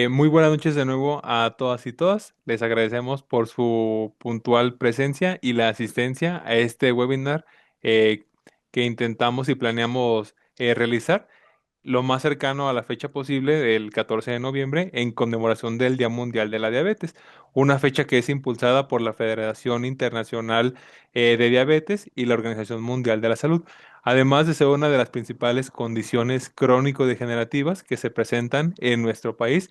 Muy buenas noches de nuevo a todas y todas. Les agradecemos por su puntual presencia y la asistencia a este webinar eh, que intentamos y planeamos realizar lo más cercano a la fecha posible del 14 de noviembre en conmemoración del Día Mundial de la Diabetes, una fecha que es impulsada por la Federación Internacional de Diabetes y la Organización Mundial de la Salud, además de ser una de las principales condiciones crónico-degenerativas que se presentan en nuestro país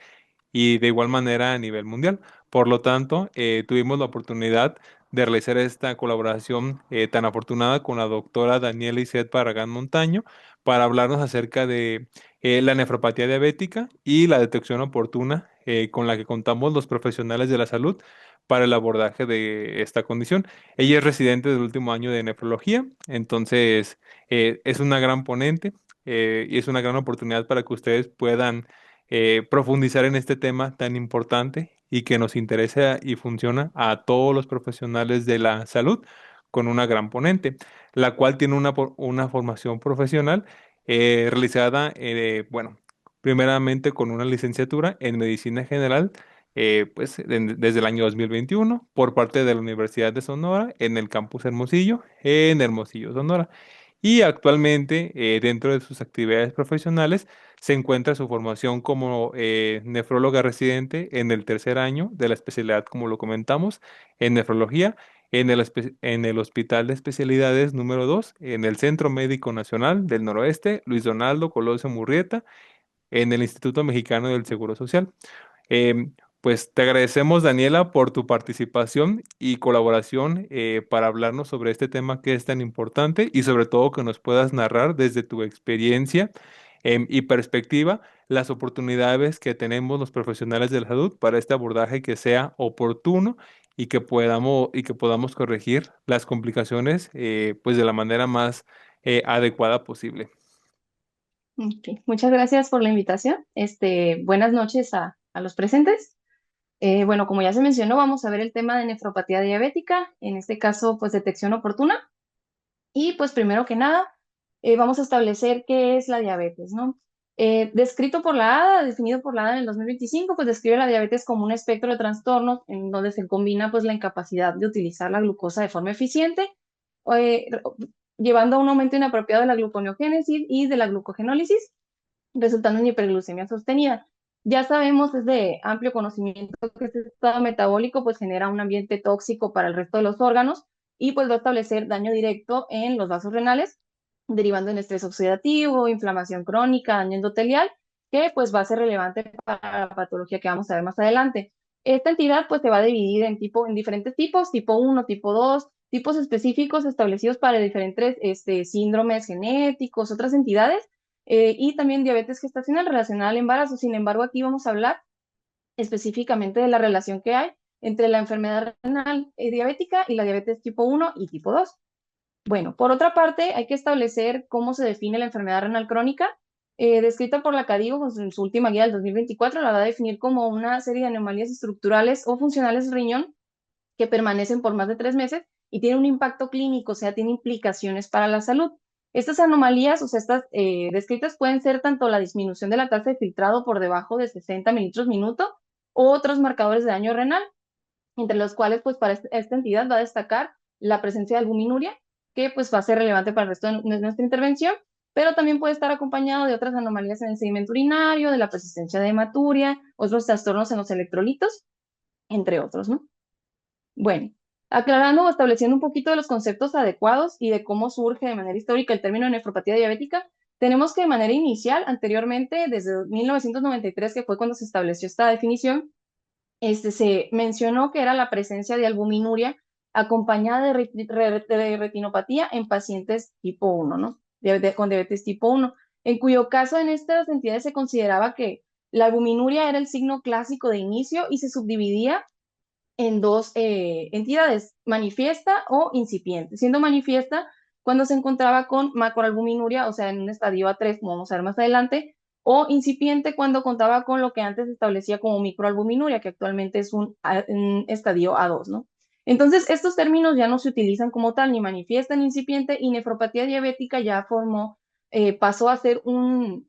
y de igual manera a nivel mundial. Por lo tanto, tuvimos la oportunidad de realizar esta colaboración tan afortunada con la doctora Daniela Isset Barragán Montaño para hablarnos acerca de la nefropatía diabética y la detección oportuna con la que contamos los profesionales de la salud para el abordaje de esta condición. Ella es residente del último año de nefrología, entonces es una gran ponente y es una gran oportunidad para que ustedes puedan profundizar en este tema tan importante y que nos interesa y funciona a todos los profesionales de la salud con una gran ponente, la cual tiene una formación profesional realizada, bueno, primeramente con una licenciatura en Medicina General, pues desde el año 2021 por parte de la Universidad de Sonora en el campus Hermosillo, en Hermosillo, Sonora. Y actualmente, dentro de sus actividades profesionales, se encuentra su formación como nefróloga residente en el tercer año de la especialidad, como lo comentamos, en nefrología, en el Hospital de Especialidades número 2 en el Centro Médico Nacional del Noroeste, Luis Donaldo Colosio Murrieta, en el Instituto Mexicano del Seguro Social. Pues te agradecemos, Daniela, por tu participación y colaboración para hablarnos sobre este tema que es tan importante y sobre todo que nos puedas narrar desde tu experiencia y perspectiva las oportunidades que tenemos los profesionales de la salud para este abordaje que sea oportuno y que podamos corregir las complicaciones pues de la manera más adecuada posible. Ok, muchas gracias por la invitación. Buenas noches a los presentes. Bueno, como ya se mencionó, vamos a ver el tema de nefropatía diabética, en este caso, pues detección oportuna. Y pues primero que nada, vamos a establecer qué es la diabetes, ¿no? Descrito por la ADA, definido por la ADA en el 2025, pues describe la diabetes como un espectro de trastornos en donde se combina pues la incapacidad de utilizar la glucosa de forma eficiente, eh, llevando a un aumento inapropiado de la gluconeogénesis y de la glucogenólisis, resultando en hiperglucemia sostenida. Ya sabemos, es de amplio conocimiento que este estado metabólico pues genera un ambiente tóxico para el resto de los órganos y pues va a establecer daño directo en los vasos renales, derivando en estrés oxidativo, inflamación crónica, daño endotelial, que pues va a ser relevante para la patología que vamos a ver más adelante. Esta entidad pues se va a dividir en diferentes tipos, tipo uno, tipo 2, tipos específicos establecidos para diferentes síndromes genéticos, otras entidades, y también diabetes gestacional relacionada al embarazo. Sin embargo, aquí vamos a hablar específicamente de la relación que hay entre la enfermedad renal diabética y la diabetes tipo uno y tipo 2. Bueno, por otra parte, hay que establecer cómo se define la enfermedad renal crónica. Descrita por la CADIGO pues, en su última guía del 2024, la va a definir como una serie de anomalías estructurales o funcionales del riñón que permanecen por más de 3 meses y tiene un impacto clínico, o sea, tiene implicaciones para la salud. Estas anomalías, o sea, estas descritas pueden ser tanto la disminución de la tasa de filtrado por debajo de 60 mililitros minuto o otros marcadores de daño renal, entre los cuales, pues, para esta entidad va a destacar la presencia de albuminuria, que pues va a ser relevante para el resto de nuestra intervención, pero también puede estar acompañado de otras anomalías en el sedimento urinario, de la persistencia de hematuria, otros trastornos en los electrolitos, entre otros, ¿no? Bueno, aclarando o estableciendo un poquito de los conceptos adecuados y de cómo surge de manera histórica el término nefropatía diabética, tenemos que de manera inicial, anteriormente, desde 1993, que fue cuando se estableció esta definición, se mencionó que era la presencia de albuminuria acompañada de retinopatía en pacientes tipo uno, ¿no? Con diabetes tipo uno, en cuyo caso en estas entidades se consideraba que la albuminuria era el signo clásico de inicio y se subdividía en dos entidades, manifiesta o incipiente, siendo manifiesta cuando se encontraba con macroalbuminuria, o sea, en un estadio A3, como vamos a ver más adelante, o incipiente cuando contaba con lo que antes se establecía como microalbuminuria, que actualmente es un estadio A2, ¿no? Entonces, estos términos ya no se utilizan como tal, ni manifiesta ni incipiente, y nefropatía diabética ya pasó a ser un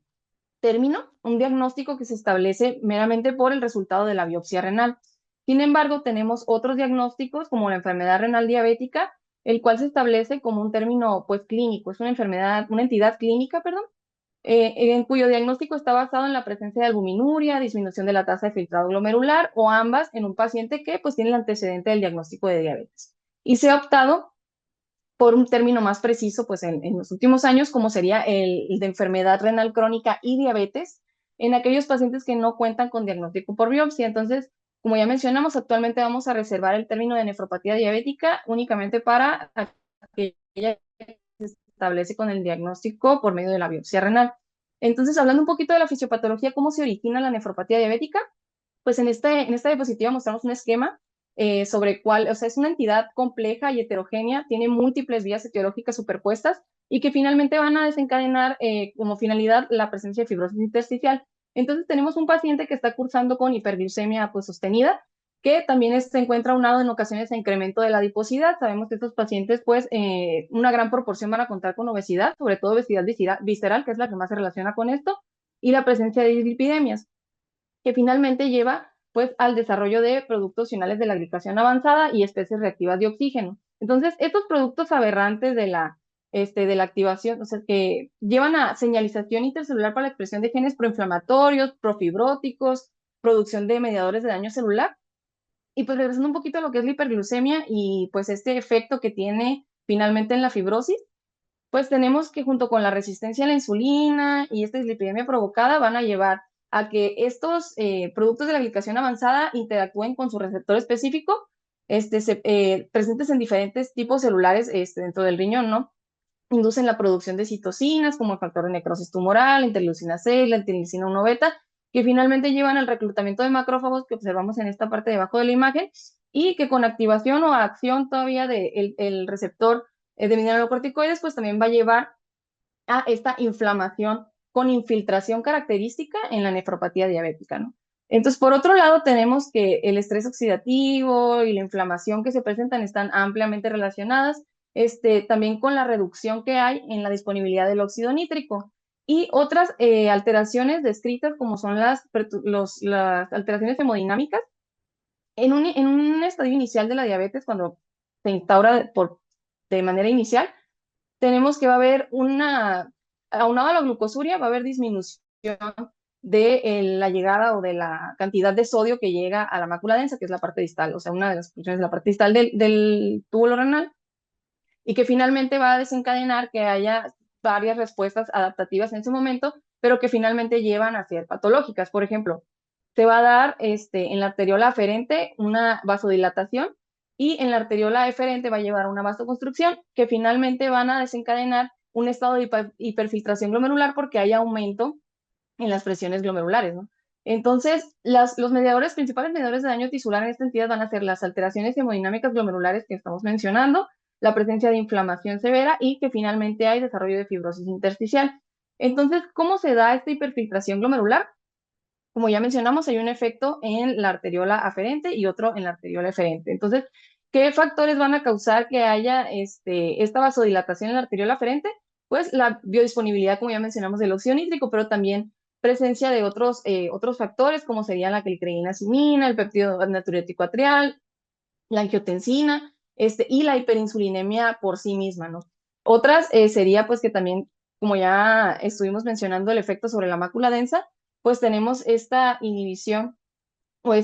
término, un diagnóstico que se establece meramente por el resultado de la biopsia renal. Sin embargo, tenemos otros diagnósticos como la enfermedad renal diabética, el cual se establece como un término pues clínico, es una enfermedad, una entidad clínica, perdón, en cuyo diagnóstico está basado en la presencia de albuminuria, disminución de la tasa de filtrado glomerular o ambas en un paciente que pues tiene el antecedente del diagnóstico de diabetes. Y se ha optado por un término más preciso, pues en los últimos años, como sería el de enfermedad renal crónica y diabetes en aquellos pacientes que no cuentan con diagnóstico por biopsia. Entonces, como ya mencionamos, actualmente vamos a reservar el término de nefropatía diabética únicamente para aquella que se establece con el diagnóstico por medio de la biopsia renal. Entonces, hablando un poquito de la fisiopatología, ¿cómo se origina la nefropatía diabética? Pues en esta diapositiva mostramos un esquema sobre cuál, o sea, es una entidad compleja y heterogénea, tiene múltiples vías etiológicas superpuestas y que finalmente van a desencadenar como finalidad la presencia de fibrosis intersticial. Entonces tenemos un paciente que está cursando con hiperglucemia pues sostenida, que también se encuentra aunado en ocasiones a incremento de la adiposidad. Sabemos que estos pacientes pues una gran proporción van a contar con obesidad, sobre todo obesidad visceral, que es la que más se relaciona con esto, y la presencia de dislipidemias que finalmente lleva pues al desarrollo de productos finales de la glicación avanzada y especies reactivas de oxígeno. Entonces, estos productos aberrantes de la activación, o sea, que llevan a señalización intercelular para la expresión de genes proinflamatorios, profibróticos, producción de mediadores de daño celular. Y pues regresando un poquito a lo que es la hiperglucemia y pues este efecto que tiene finalmente en la fibrosis, pues tenemos que junto con la resistencia a la insulina y esta dislipidemia provocada van a llevar a que estos productos de la glicación avanzada interactúen con su receptor específico, presentes en diferentes tipos celulares dentro del riñón, ¿no? Inducen la producción de citocinas como el factor de necrosis tumoral, la interleucina 6, la interleucina 1 beta, que finalmente llevan al reclutamiento de macrófagos que observamos en esta parte de abajo de la imagen y que con activación o acción todavía del el receptor de mineralocorticoides, pues también va a llevar a esta inflamación con infiltración característica en la nefropatía diabética, ¿no? Entonces, por otro lado, tenemos que el estrés oxidativo y la inflamación que se presentan están ampliamente relacionadas, también con la reducción que hay en la disponibilidad del óxido nítrico y otras alteraciones descritas como son las alteraciones hemodinámicas. En un estadio inicial de la diabetes, cuando se instaura de manera inicial, tenemos que va a haber aunado a la glucosuria, va a haber disminución de la llegada o de la cantidad de sodio que llega a la mácula densa, que es la parte distal, o sea, una de las funciones de la parte distal del túbulo renal, y que finalmente va a desencadenar que haya varias respuestas adaptativas en ese momento, pero que finalmente llevan a ser patológicas. Por ejemplo, se va a dar en la arteriola aferente una vasodilatación y en la arteriola eferente va a llevar a una vasoconstricción que finalmente van a desencadenar un estado de hiperfiltración glomerular porque hay aumento en las presiones glomerulares, ¿no? Entonces, los principales mediadores de daño tisular en esta entidad van a ser las alteraciones hemodinámicas glomerulares que estamos mencionando, la presencia de inflamación severa y que finalmente hay desarrollo de fibrosis intersticial. Entonces, ¿cómo se da esta hiperfiltración glomerular? Como ya mencionamos, hay un efecto en la arteriola aferente y otro en la arteriola eferente. Entonces, ¿qué factores van a causar que haya esta vasodilatación en la arteriola aferente? Pues la biodisponibilidad, como ya mencionamos, del óxido nítrico, pero también presencia de otros factores, como serían la clicreína-simina, el péptido natriurético atrial, la angiotensina, y la hiperinsulinemia por sí misma, ¿no? Otras sería pues que también, como ya estuvimos mencionando el efecto sobre la mácula densa, pues tenemos esta inhibición o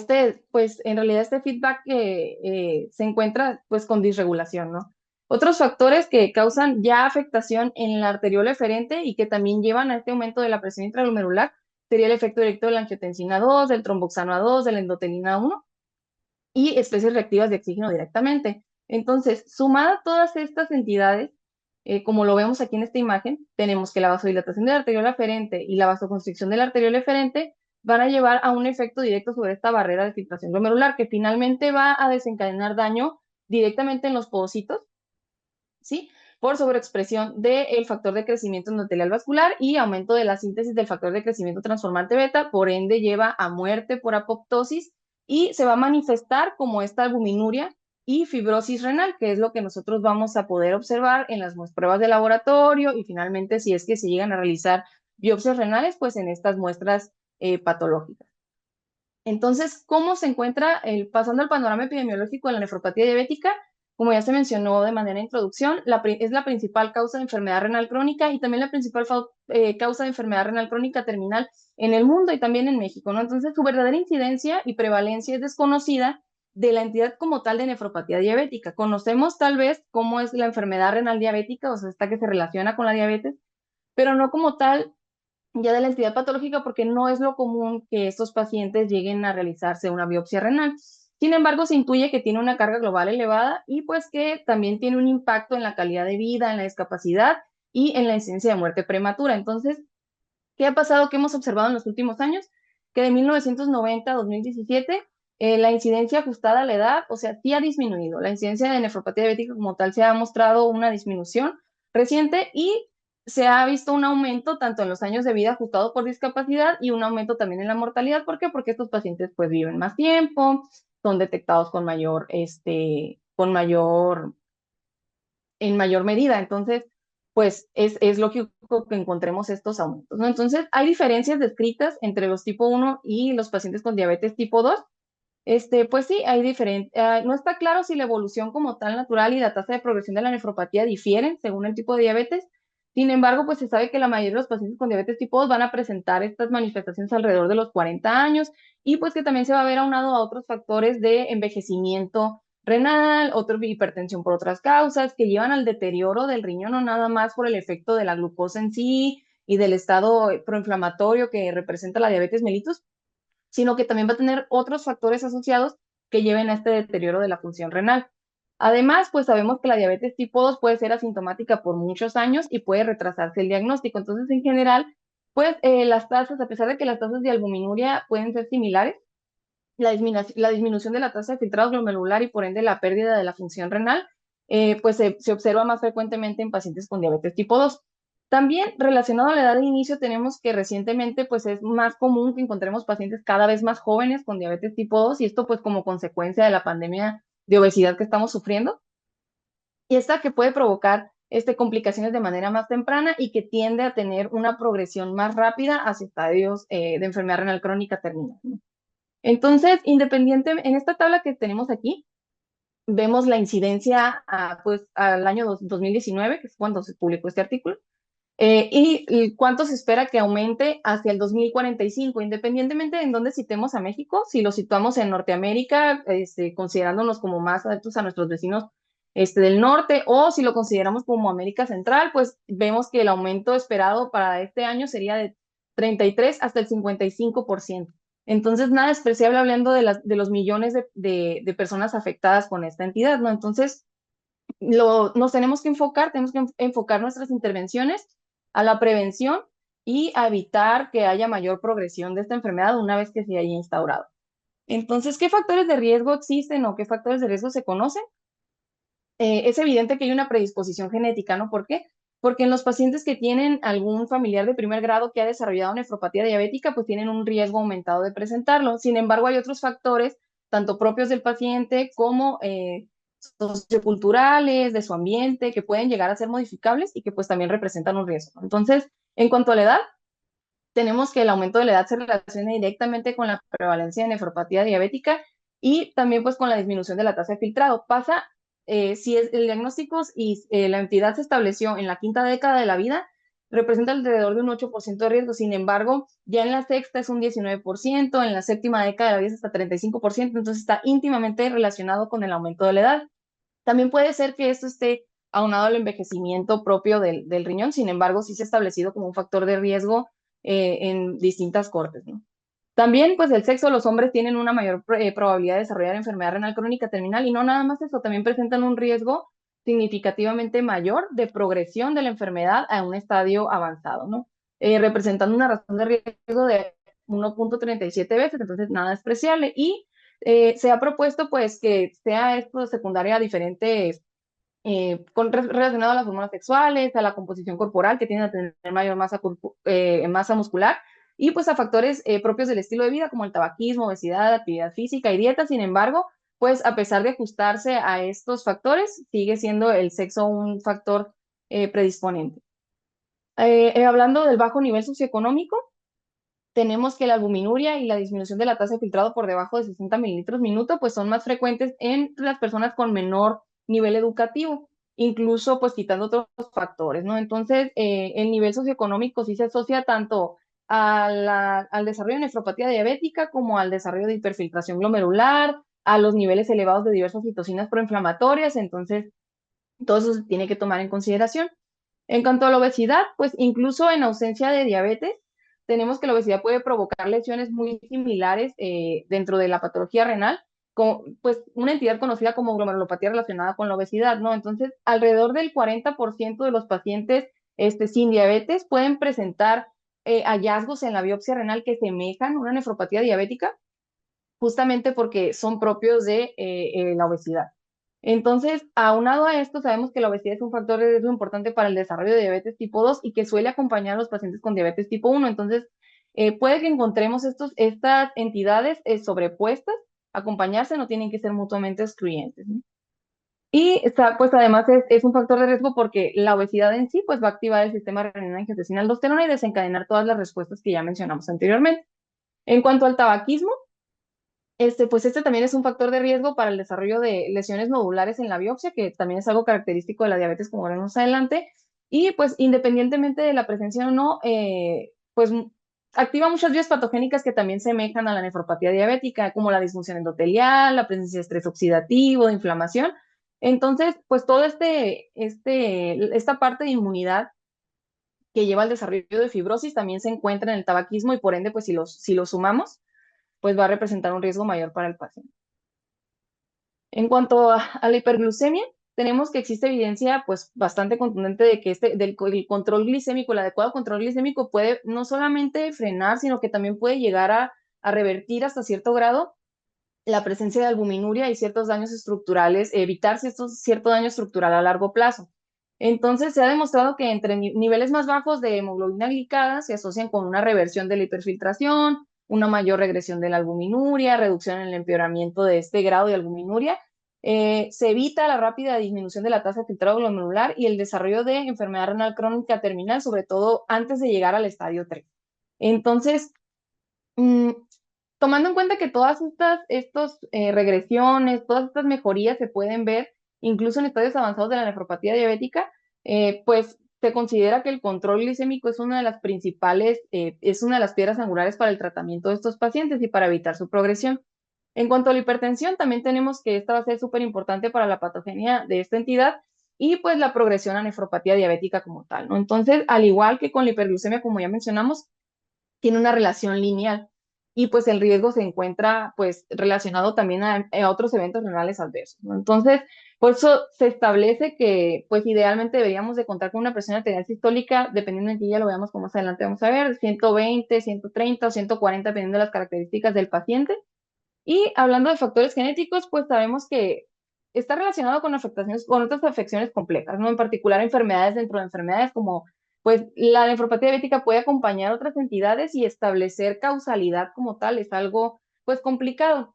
pues en realidad este feedback que se encuentra pues con disregulación, ¿no? Otros factores que causan ya afectación en la arteriola eferente y que también llevan a este aumento de la presión intraglomerular sería el efecto directo de la angiotensina 2, del tromboxano A2, de la endotelina 1 y especies reactivas de oxígeno directamente. Entonces, sumada todas estas entidades, como lo vemos aquí en esta imagen, tenemos que la vasodilatación de la arteriola aferente y la vasoconstricción de la arteriola eferente van a llevar a un efecto directo sobre esta barrera de filtración glomerular que finalmente va a desencadenar daño directamente en los pocitos, ¿sí? Por sobreexpresión del factor de crecimiento endotelial vascular y aumento de la síntesis del factor de crecimiento transformante beta, por ende lleva a muerte por apoptosis y se va a manifestar como esta albuminuria y fibrosis renal, que es lo que nosotros vamos a poder observar en las pruebas de laboratorio y finalmente si es que se llegan a realizar biopsias renales, pues en estas muestras patológicas. Entonces, ¿cómo se encuentra pasando al panorama epidemiológico de la nefropatía diabética? Como ya se mencionó de manera introducción, es la principal causa de enfermedad renal crónica y también la principal causa de enfermedad renal crónica terminal en el mundo y también en México, ¿no? Entonces, su verdadera incidencia y prevalencia es desconocida de la entidad como tal de nefropatía diabética. Conocemos tal vez cómo es la enfermedad renal diabética, o sea, esta que se relaciona con la diabetes, pero no como tal ya de la entidad patológica porque no es lo común que estos pacientes lleguen a realizarse una biopsia renal. Sin embargo, se intuye que tiene una carga global elevada y pues que también tiene un impacto en la calidad de vida, en la discapacidad y en la incidencia de muerte prematura. Entonces, ¿qué ha pasado? ¿Qué hemos observado en los últimos años? Que de 1990 a 2017, la incidencia ajustada a la edad, o sea, sí ha disminuido. La incidencia de nefropatía diabética como tal se ha mostrado una disminución reciente y se ha visto un aumento tanto en los años de vida ajustado por discapacidad y un aumento también en la mortalidad. ¿Por qué? Porque estos pacientes pues viven más tiempo, son detectados en mayor medida. Entonces, pues es lógico que encontremos estos aumentos, ¿no? Entonces, hay diferencias descritas entre los tipo 1 y los pacientes con diabetes tipo 2. Pues sí, hay no está claro si la evolución como tal natural y la tasa de progresión de la nefropatía difieren según el tipo de diabetes. Sin embargo, pues se sabe que la mayoría de los pacientes con diabetes tipo 2 van a presentar estas manifestaciones alrededor de los 40 años y pues que también se va a ver aunado a otros factores de envejecimiento renal, otra hipertensión por otras causas que llevan al deterioro del riñón, no nada más por el efecto de la glucosa en sí y del estado proinflamatorio que representa la diabetes mellitus, sino que también va a tener otros factores asociados que lleven a este deterioro de la función renal. Además, pues sabemos que la diabetes tipo 2 puede ser asintomática por muchos años y puede retrasarse el diagnóstico. Entonces, en general, pues las tasas, a pesar de que las tasas de albuminuria pueden ser similares, la disminución de la tasa de filtrado glomerular y por ende la pérdida de la función renal, pues se observa más frecuentemente en pacientes con diabetes tipo 2. También relacionado a la edad de inicio, tenemos que recientemente pues es más común que encontremos pacientes cada vez más jóvenes con diabetes tipo 2 y esto pues como consecuencia de la pandemia de obesidad que estamos sufriendo y esta que puede provocar complicaciones de manera más temprana y que tiende a tener una progresión más rápida hacia estadios de enfermedad renal crónica terminal, ¿no? Entonces, independiente, en esta tabla que tenemos aquí, vemos la incidencia pues, al año 2019, que es cuando se publicó este artículo, y cuánto se espera que aumente hacia el 2045, independientemente de en dónde citemos a México, si lo situamos en Norteamérica, considerándonos como más adeptos a nuestros vecinos del norte, o si lo consideramos como América Central, pues vemos que el aumento esperado para este año sería de 33 hasta el 55%. Entonces, nada despreciable hablando de los millones de personas afectadas con esta entidad, ¿no? Entonces, nos tenemos que enfocar nuestras intervenciones a la prevención y a evitar que haya mayor progresión de esta enfermedad una vez que se haya instaurado. Entonces, ¿qué factores de riesgo existen o qué factores de riesgo se conocen? Es evidente que hay una predisposición genética, ¿no? ¿Por qué? Porque en los pacientes que tienen algún familiar de primer grado que ha desarrollado nefropatía diabética, pues tienen un riesgo aumentado de presentarlo. Sin embargo, hay otros factores, tanto propios del paciente como socioculturales, de su ambiente, que pueden llegar a ser modificables y que pues también representan un riesgo. Entonces, en cuanto a la edad, tenemos que el aumento de la edad se relaciona directamente con la prevalencia de nefropatía diabética y también pues con la disminución de la tasa de filtrado. Pasa si es el diagnóstico y la entidad se estableció en la quinta década de la vida, representa alrededor de un 8% de riesgo. Sin embargo, ya en la sexta es un 19%, en la séptima década de la vida es hasta 35%, entonces está íntimamente relacionado con el aumento de la edad. También puede ser que esto esté aunado al envejecimiento propio del riñón, sin embargo, sí se ha establecido como un factor de riesgo en distintas cortes, ¿no? También, pues el sexo, los hombres tienen una mayor probabilidad de desarrollar enfermedad renal crónica terminal y no nada más eso, también presentan un riesgo significativamente mayor de progresión de la enfermedad a un estadio avanzado, ¿no? Representando una razón de riesgo de 1.37 veces, entonces nada despreciable. Y se ha propuesto, pues, que sea esto secundaria a diferentes relacionado a las hormonas sexuales, a la composición corporal, que tienden a tener mayor masa muscular, y pues a factores propios del estilo de vida, como el tabaquismo, obesidad, actividad física y dieta. Sin embargo, pues a pesar de ajustarse a estos factores, sigue siendo el sexo un factor predisponente. Hablando del bajo nivel socioeconómico, tenemos que la albuminuria y la disminución de la tasa de filtrado por debajo de 60 mililitros minuto, pues son más frecuentes en las personas con menor nivel educativo, incluso pues quitando otros factores, ¿no? Entonces, el nivel socioeconómico sí se asocia tanto al desarrollo de nefropatía diabética como al desarrollo de hiperfiltración glomerular, a los niveles elevados de diversas citocinas proinflamatorias, entonces todo eso se tiene que tomar en consideración. En cuanto a la obesidad, pues incluso en ausencia de diabetes, tenemos que la obesidad puede provocar lesiones muy similares dentro de la patología renal, como, pues una entidad conocida como glomerulopatía relacionada con la obesidad, ¿no? Entonces, alrededor del 40% de los pacientes sin diabetes pueden presentar hallazgos en la biopsia renal que semejan una nefropatía diabética, justamente porque son propios de la obesidad. Entonces, aunado a esto, sabemos que la obesidad es un factor de riesgo importante para el desarrollo de diabetes tipo 2 y que suele acompañar a los pacientes con diabetes tipo 1. Entonces, puede que encontremos estas entidades sobrepuestas, acompañarse, no tienen que ser mutuamente excluyentes, ¿no? Y pues además es un factor de riesgo porque la obesidad en sí pues va a activar el sistema renina-angiotensina-aldosterona y desencadenar todas las respuestas que ya mencionamos anteriormente. En cuanto al tabaquismo, pues este también es un factor de riesgo para el desarrollo de lesiones nodulares en la biopsia, que también es algo característico de la diabetes, como veremos adelante. Y pues independientemente de la presencia o no, pues activa muchas vías patogénicas que también semejan a la nefropatía diabética, como la disfunción endotelial, la presencia de estrés oxidativo, de inflamación. Entonces, pues todo esta parte de inmunidad que lleva al desarrollo de fibrosis también se encuentra en el tabaquismo y por ende, pues si los sumamos, pues va a representar un riesgo mayor para el paciente. En cuanto a la hiperglucemia, tenemos que existe evidencia pues bastante contundente de que el control glicémico, el adecuado control glicémico puede no solamente frenar, sino que también puede llegar a revertir hasta cierto grado la presencia de albuminuria y ciertos daños estructurales, evitar cierto daño estructural a largo plazo. Entonces, se ha demostrado que entre niveles más bajos de hemoglobina glicada se asocian con una reversión de la hiperfiltración, una mayor regresión de la albuminuria, reducción en el empeoramiento de este grado de albuminuria. Se evita la rápida disminución de la tasa de filtrado glomerular y el desarrollo de enfermedad renal crónica terminal, sobre todo antes de llegar al estadio 3. Entonces, mm, tomando en cuenta que todas estas regresiones, todas estas mejorías se pueden ver incluso en estadios avanzados de la nefropatía diabética, pues se considera que el control glicémico es una de las principales, es una de las piedras angulares para el tratamiento de estos pacientes y para evitar su progresión. En cuanto a la hipertensión, también tenemos que esta va a ser súper importante para la patogenia de esta entidad y pues la progresión a nefropatía diabética como tal, ¿no? Entonces, al igual que con la hiperglucemia, como ya mencionamos, tiene una relación lineal y pues el riesgo se encuentra pues relacionado también a otros eventos renales adversos, ¿no? Entonces, por eso se establece que pues idealmente deberíamos de contar con una presión arterial sistólica, dependiendo de que ya lo veamos como más adelante vamos a ver, 120, 130 o 140 dependiendo de las características del paciente. Y hablando de factores genéticos, pues sabemos que está relacionado con afectaciones, con otras afecciones complejas, ¿no? En particular enfermedades dentro de enfermedades como, pues la nefropatía diabética puede acompañar otras entidades y establecer causalidad como tal es algo, pues complicado.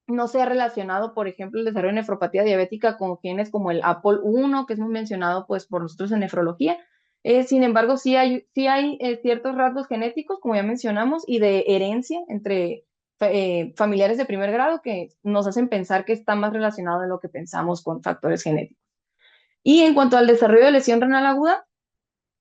No se ha relacionado, por ejemplo, el desarrollo de nefropatía diabética con genes como el APOL1, que es muy mencionado, pues, por nosotros en nefrología. Sin embargo, sí hay ciertos rasgos genéticos, como ya mencionamos, y de herencia entre familiares de primer grado que nos hacen pensar que está más relacionado de lo que pensamos con factores genéticos. Y en cuanto al desarrollo de lesión renal aguda,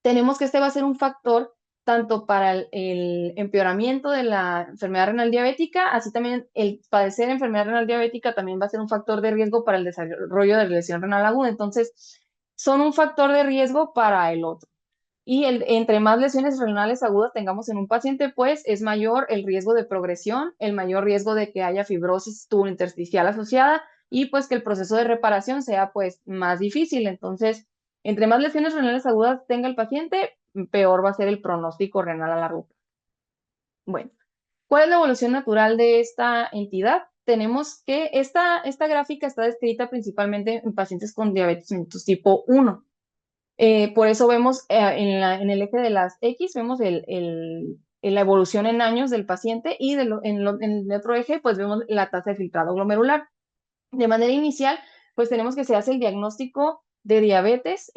tenemos que este va a ser un factor tanto para el empeoramiento de la enfermedad renal diabética, así también el padecer enfermedad renal diabética también va a ser un factor de riesgo para el desarrollo de lesión renal aguda. Entonces, son un factor de riesgo para el otro. Y entre más lesiones renales agudas tengamos en un paciente, pues es mayor el riesgo de progresión, el mayor riesgo de que haya fibrosis tubulointersticial asociada y pues que el proceso de reparación sea pues más difícil. Entonces, entre más lesiones renales agudas tenga el paciente, peor va a ser el pronóstico renal a largo plazo. Bueno, ¿cuál es la evolución natural de esta entidad? Tenemos que esta gráfica está descrita principalmente en pacientes con diabetes mellitus tipo 1. Por eso vemos en el eje de las X, vemos la evolución en años del paciente y en el otro eje, pues vemos la tasa de filtrado glomerular. De manera inicial, pues tenemos que se hace el diagnóstico de diabetes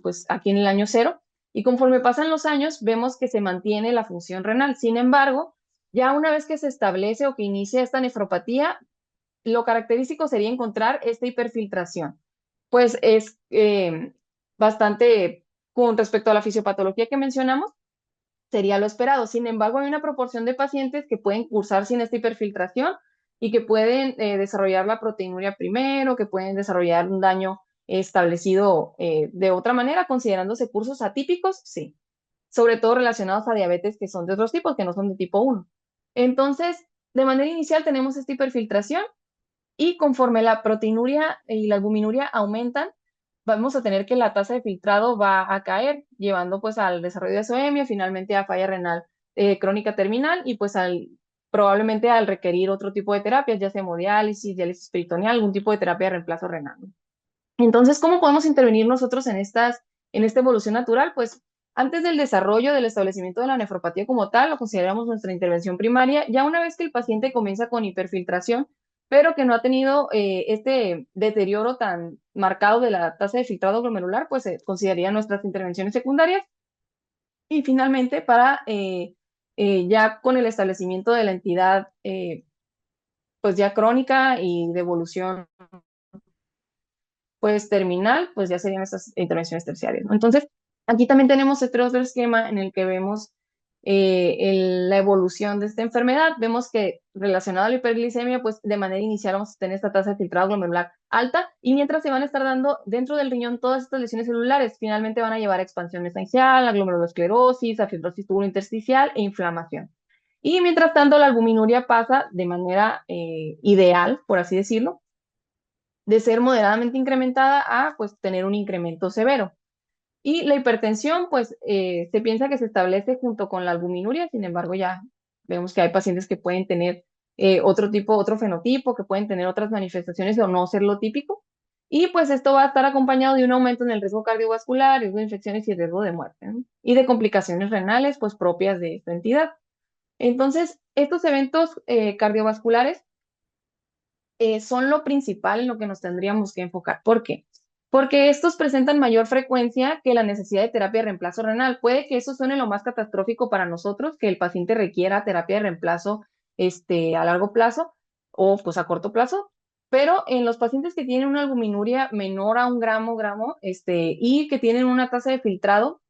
pues aquí en el año 0. Y conforme pasan los años, vemos que se mantiene la función renal. Sin embargo, ya una vez que se establece o que inicia esta nefropatía, lo característico sería encontrar esta hiperfiltración. Pues es bastante, con respecto a la fisiopatología que mencionamos, sería lo esperado. Sin embargo, hay una proporción de pacientes que pueden cursar sin esta hiperfiltración y que pueden desarrollar la proteinuria primero, que pueden desarrollar un daño establecido de otra manera, considerándose cursos atípicos, sí, sobre todo relacionados a diabetes que son de otros tipos, que no son de tipo 1. Entonces, de manera inicial tenemos esta hiperfiltración y conforme la proteinuria y la albuminuria aumentan, vamos a tener que la tasa de filtrado va a caer, llevando pues al desarrollo de azoemia, finalmente a falla renal crónica terminal y pues probablemente al requerir otro tipo de terapias, ya sea hemodiálisis, diálisis peritoneal, algún tipo de terapia de reemplazo renal. Entonces, ¿cómo podemos intervenir nosotros en esta evolución natural? Pues antes del desarrollo del establecimiento de la nefropatía como tal, lo consideramos nuestra intervención primaria. Ya una vez que el paciente comienza con hiperfiltración, pero que no ha tenido este deterioro tan marcado de la tasa de filtrado glomerular, pues se considerarían nuestras intervenciones secundarias. Y finalmente, ya con el establecimiento de la entidad, pues ya crónica y de evolución pues terminal, pues ya serían estas intervenciones terciarias, ¿no? Entonces, aquí también tenemos este otro esquema en el que vemos la evolución de esta enfermedad. Vemos que relacionado a la hiperglicemia, pues de manera inicial vamos a tener esta tasa de filtrado glomerular alta y mientras se van a estar dando dentro del riñón todas estas lesiones celulares, finalmente van a llevar a expansión mesangial, a glomerulosclerosis, a fibrosis tubulointersticial e inflamación. Y mientras tanto, la albuminuria pasa de manera ideal, por así decirlo, de ser moderadamente incrementada a pues tener un incremento severo. Y la hipertensión, pues se piensa que se establece junto con la albuminuria, sin embargo ya vemos que hay pacientes que pueden tener otro tipo, otro fenotipo, que pueden tener otras manifestaciones o no ser lo típico. Y pues esto va a estar acompañado de un aumento en el riesgo cardiovascular, riesgo de infecciones y riesgo de muerte, ¿no? Y de complicaciones renales, pues propias de esta entidad. Entonces, estos eventos cardiovasculares son lo principal en lo que nos tendríamos que enfocar. ¿Por qué? Porque estos presentan mayor frecuencia que la necesidad de terapia de reemplazo renal. Puede que eso suene lo más catastrófico para nosotros, que el paciente requiera terapia de reemplazo a largo plazo o pues a corto plazo, pero en los pacientes que tienen una albuminuria menor a un gramo, y que tienen una tasa de filtrado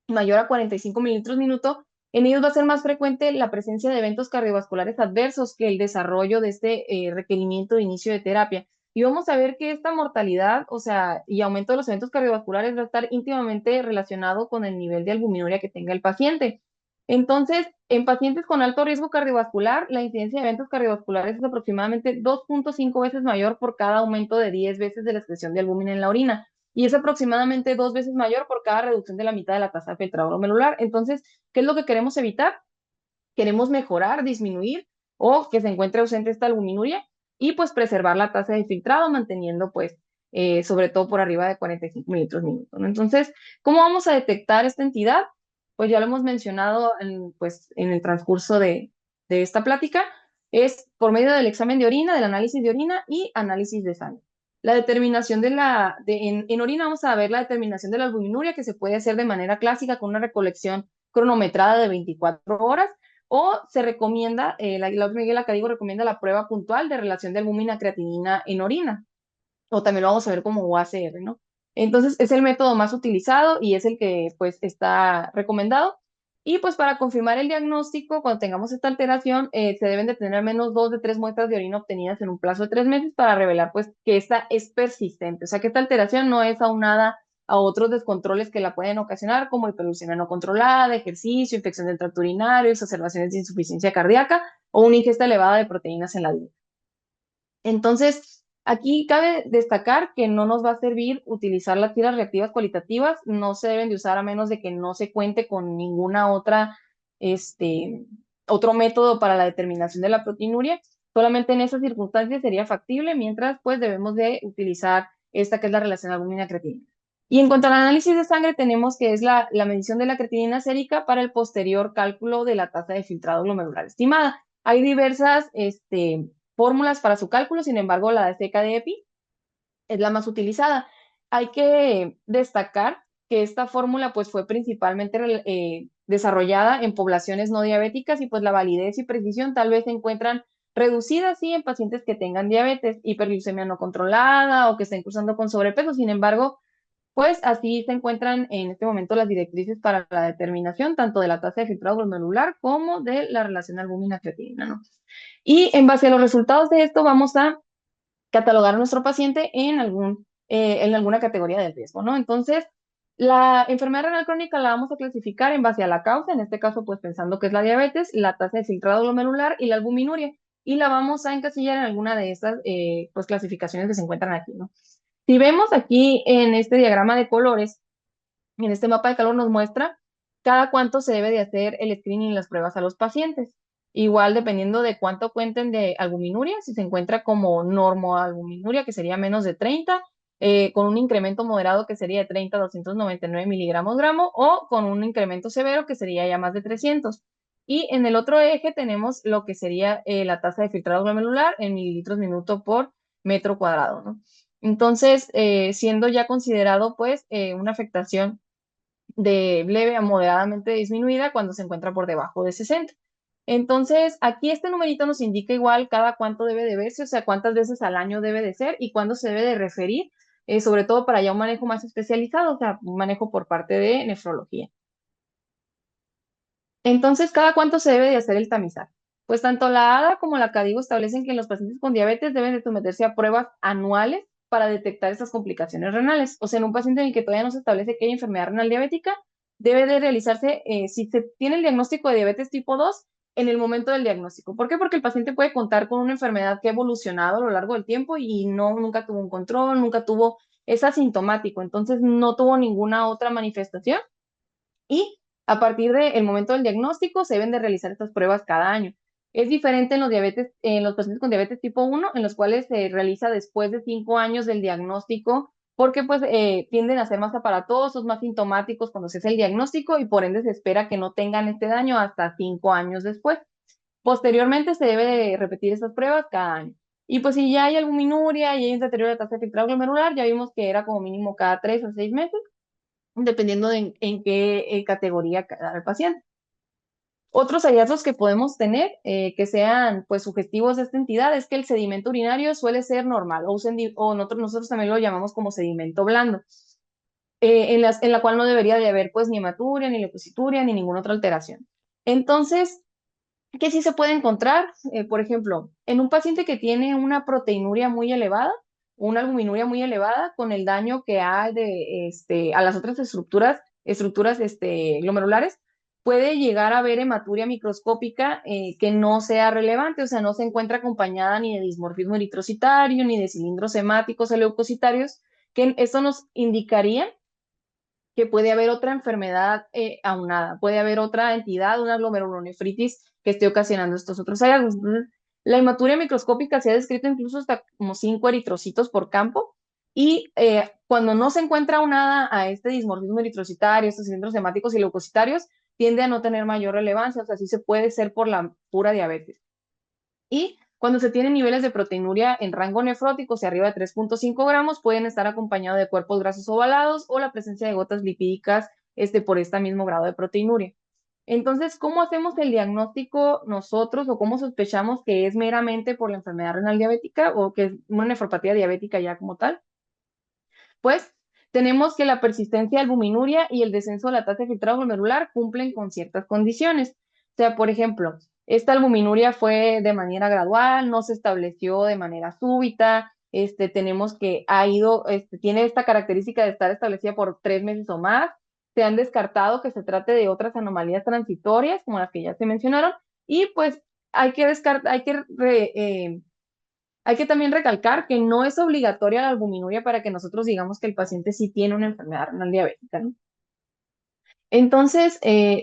mayor a 45 mililitros minuto, en ellos va a ser más frecuente la presencia de eventos cardiovasculares adversos que el desarrollo de este requerimiento de inicio de terapia. Y vamos a ver que esta mortalidad, o sea, y aumento de los eventos cardiovasculares va a estar íntimamente relacionado con el nivel de albuminuria que tenga el paciente. Entonces, en pacientes con alto riesgo cardiovascular, la incidencia de eventos cardiovasculares es aproximadamente 2.5 veces mayor por cada aumento de 10 veces de la excreción de albúmina en la orina y es aproximadamente 2 veces mayor por cada reducción de la mitad de la tasa de filtrado glomerular. Entonces, ¿qué es lo que queremos evitar? Queremos mejorar, disminuir o que se encuentre ausente esta albuminuria y pues preservar la tasa de filtrado manteniendo pues sobre todo por arriba de 45 mililitros minuto, ¿no? Entonces, ¿cómo vamos a detectar esta entidad? Pues ya lo hemos mencionado pues, en el transcurso de esta plática, es por medio del examen de orina, del análisis de orina y análisis de sangre. La determinación en orina vamos a ver la determinación de la albuminuria que se puede hacer de manera clásica con una recolección cronometrada de 24 horas o se recomienda, la Miguel Acadigo recomienda la prueba puntual de relación de albúmina creatinina en orina, o también lo vamos a ver como UACR, ¿no? Entonces es el método más utilizado y es el que pues está recomendado. Y pues para confirmar el diagnóstico, cuando tengamos esta alteración, se deben de tener al menos 2 de 3 muestras de orina obtenidas en un plazo de 3 meses para revelar pues que esta es persistente, o sea que esta alteración no es aunada a otros descontroles que la pueden ocasionar, como hiperglucemia no controlada, ejercicio, infección del tracto urinario, exacerbaciones de insuficiencia cardíaca o una ingesta elevada de proteínas en la dieta. Entonces, aquí cabe destacar que no nos va a servir utilizar las tiras reactivas cualitativas, no se deben de usar a menos de que no se cuente con ninguna otra, este, otro método para la determinación de la proteinuria. Solamente en esas circunstancias sería factible, mientras pues debemos de utilizar esta que es la relación albúmina-creatinina. Y en cuanto al análisis de sangre, tenemos que es la medición de la creatinina sérica para el posterior cálculo de la tasa de filtrado glomerular estimada. Hay diversas, fórmulas para su cálculo, sin embargo, la de CKD-EPI es la más utilizada. Hay que destacar que esta fórmula pues fue principalmente desarrollada en poblaciones no diabéticas y pues la validez y precisión tal vez se encuentran reducidas, sí, en pacientes que tengan diabetes, hiperglucemia no controlada o que estén cursando con sobrepeso. Sin embargo, pues así se encuentran en este momento las directrices para la determinación tanto de la tasa de filtrado glomerular como de la relación albúmina-creatinina, ¿no? Y en base a los resultados de esto vamos a catalogar a nuestro paciente en alguna categoría de riesgo, ¿no? Entonces, la enfermedad renal crónica la vamos a clasificar en base a la causa, en este caso, pues pensando que es la diabetes, la tasa de filtrado glomerular y la albuminuria, y la vamos a encasillar en alguna de estas, pues, clasificaciones que se encuentran aquí, ¿no? Si vemos aquí en este diagrama de colores, en este mapa de calor nos muestra cada cuánto se debe de hacer el screening y las pruebas a los pacientes. Igual dependiendo de cuánto cuenten de albuminuria, si se encuentra como normoalbuminuria, que sería menos de 30, con un incremento moderado que sería de 30 a 299 miligramos gramo, o con un incremento severo que sería ya más de 300. Y en el otro eje tenemos lo que sería la tasa de filtrado glomerular en mililitros minuto por metro cuadrado, ¿no? Entonces, siendo ya considerado pues una afectación de leve a moderadamente disminuida cuando se encuentra por debajo de 60. Entonces, aquí este numerito nos indica igual cada cuánto debe de verse, o sea, cuántas veces al año debe de ser y cuándo se debe de referir, sobre todo para ya un manejo más especializado, o sea, un manejo por parte de nefrología. Entonces, ¿cada cuánto se debe de hacer el tamizaje? Pues tanto la ADA como la CADIGO establecen que los pacientes con diabetes deben de someterse a pruebas anuales para detectar estas complicaciones renales. O sea, en un paciente en el que todavía no se establece que hay enfermedad renal diabética, debe de realizarse, si se tiene el diagnóstico de diabetes tipo 2, en el momento del diagnóstico. ¿Por qué? Porque el paciente puede contar con una enfermedad que ha evolucionado a lo largo del tiempo y nunca tuvo un control, nunca tuvo, es asintomático, entonces no tuvo ninguna otra manifestación y a partir del momento del diagnóstico se deben de realizar estas pruebas cada año. Es diferente en los pacientes con diabetes tipo 1, en los cuales se realiza después de 5 años del diagnóstico, porque pues tienden a ser más aparatosos, más sintomáticos cuando se hace el diagnóstico y por ende se espera que no tengan este daño hasta 5 años después. Posteriormente se debe de repetir estas pruebas cada año. Y pues si ya hay albuminuria y hay un deterioro de tasa de filtrado glomerular, ya vimos que era como mínimo cada 3 a 6 meses dependiendo de en qué categoría quedara el paciente. Otros hallazgos que podemos tener que sean pues sugestivos de esta entidad es que el sedimento urinario suele ser normal o nosotros también lo llamamos como sedimento blando, en la cual no debería de haber pues ni hematuria, ni leucocituria, ni ninguna otra alteración. Entonces, ¿qué sí se puede encontrar? Por ejemplo, en un paciente que tiene una proteinuria muy elevada, una albuminuria muy elevada, con el daño que hay a las otras estructuras glomerulares, puede llegar a haber hematuria microscópica que no sea relevante, o sea, no se encuentra acompañada ni de dismorfismo eritrocitario, ni de cilindros hemáticos o leucocitarios, que esto nos indicaría que puede haber otra enfermedad aunada, puede haber otra entidad, una glomerulonefritis que esté ocasionando estos otros hallazgos. Entonces, la hematuria microscópica se ha descrito incluso hasta como 5 eritrocitos por campo y cuando no se encuentra aunada a este dismorfismo eritrocitario, estos cilindros hemáticos y leucocitarios, tiende a no tener mayor relevancia, o sea, sí se puede ser por la pura diabetes. Y cuando se tienen niveles de proteinuria en rango nefrótico, o sea, arriba de 3,5 gramos, pueden estar acompañados de cuerpos grasos ovalados o la presencia de gotas lipídicas por este mismo grado de proteinuria. Entonces, ¿cómo hacemos el diagnóstico nosotros o cómo sospechamos que es meramente por la enfermedad renal diabética o que es una nefropatía diabética ya como tal? Pues tenemos que la persistencia de albuminuria y el descenso de la tasa de filtrado glomerular cumplen con ciertas condiciones. O sea, por ejemplo, esta albuminuria fue de manera gradual, no se estableció de manera súbita. Tenemos que tiene esta característica de estar establecida por 3 meses o más. Se han descartado que se trate de otras anomalías transitorias, como las que ya se mencionaron, y pues hay que también recalcar que no es obligatoria la albuminuria para que nosotros digamos que el paciente sí tiene una enfermedad renal diabética, ¿no? Entonces,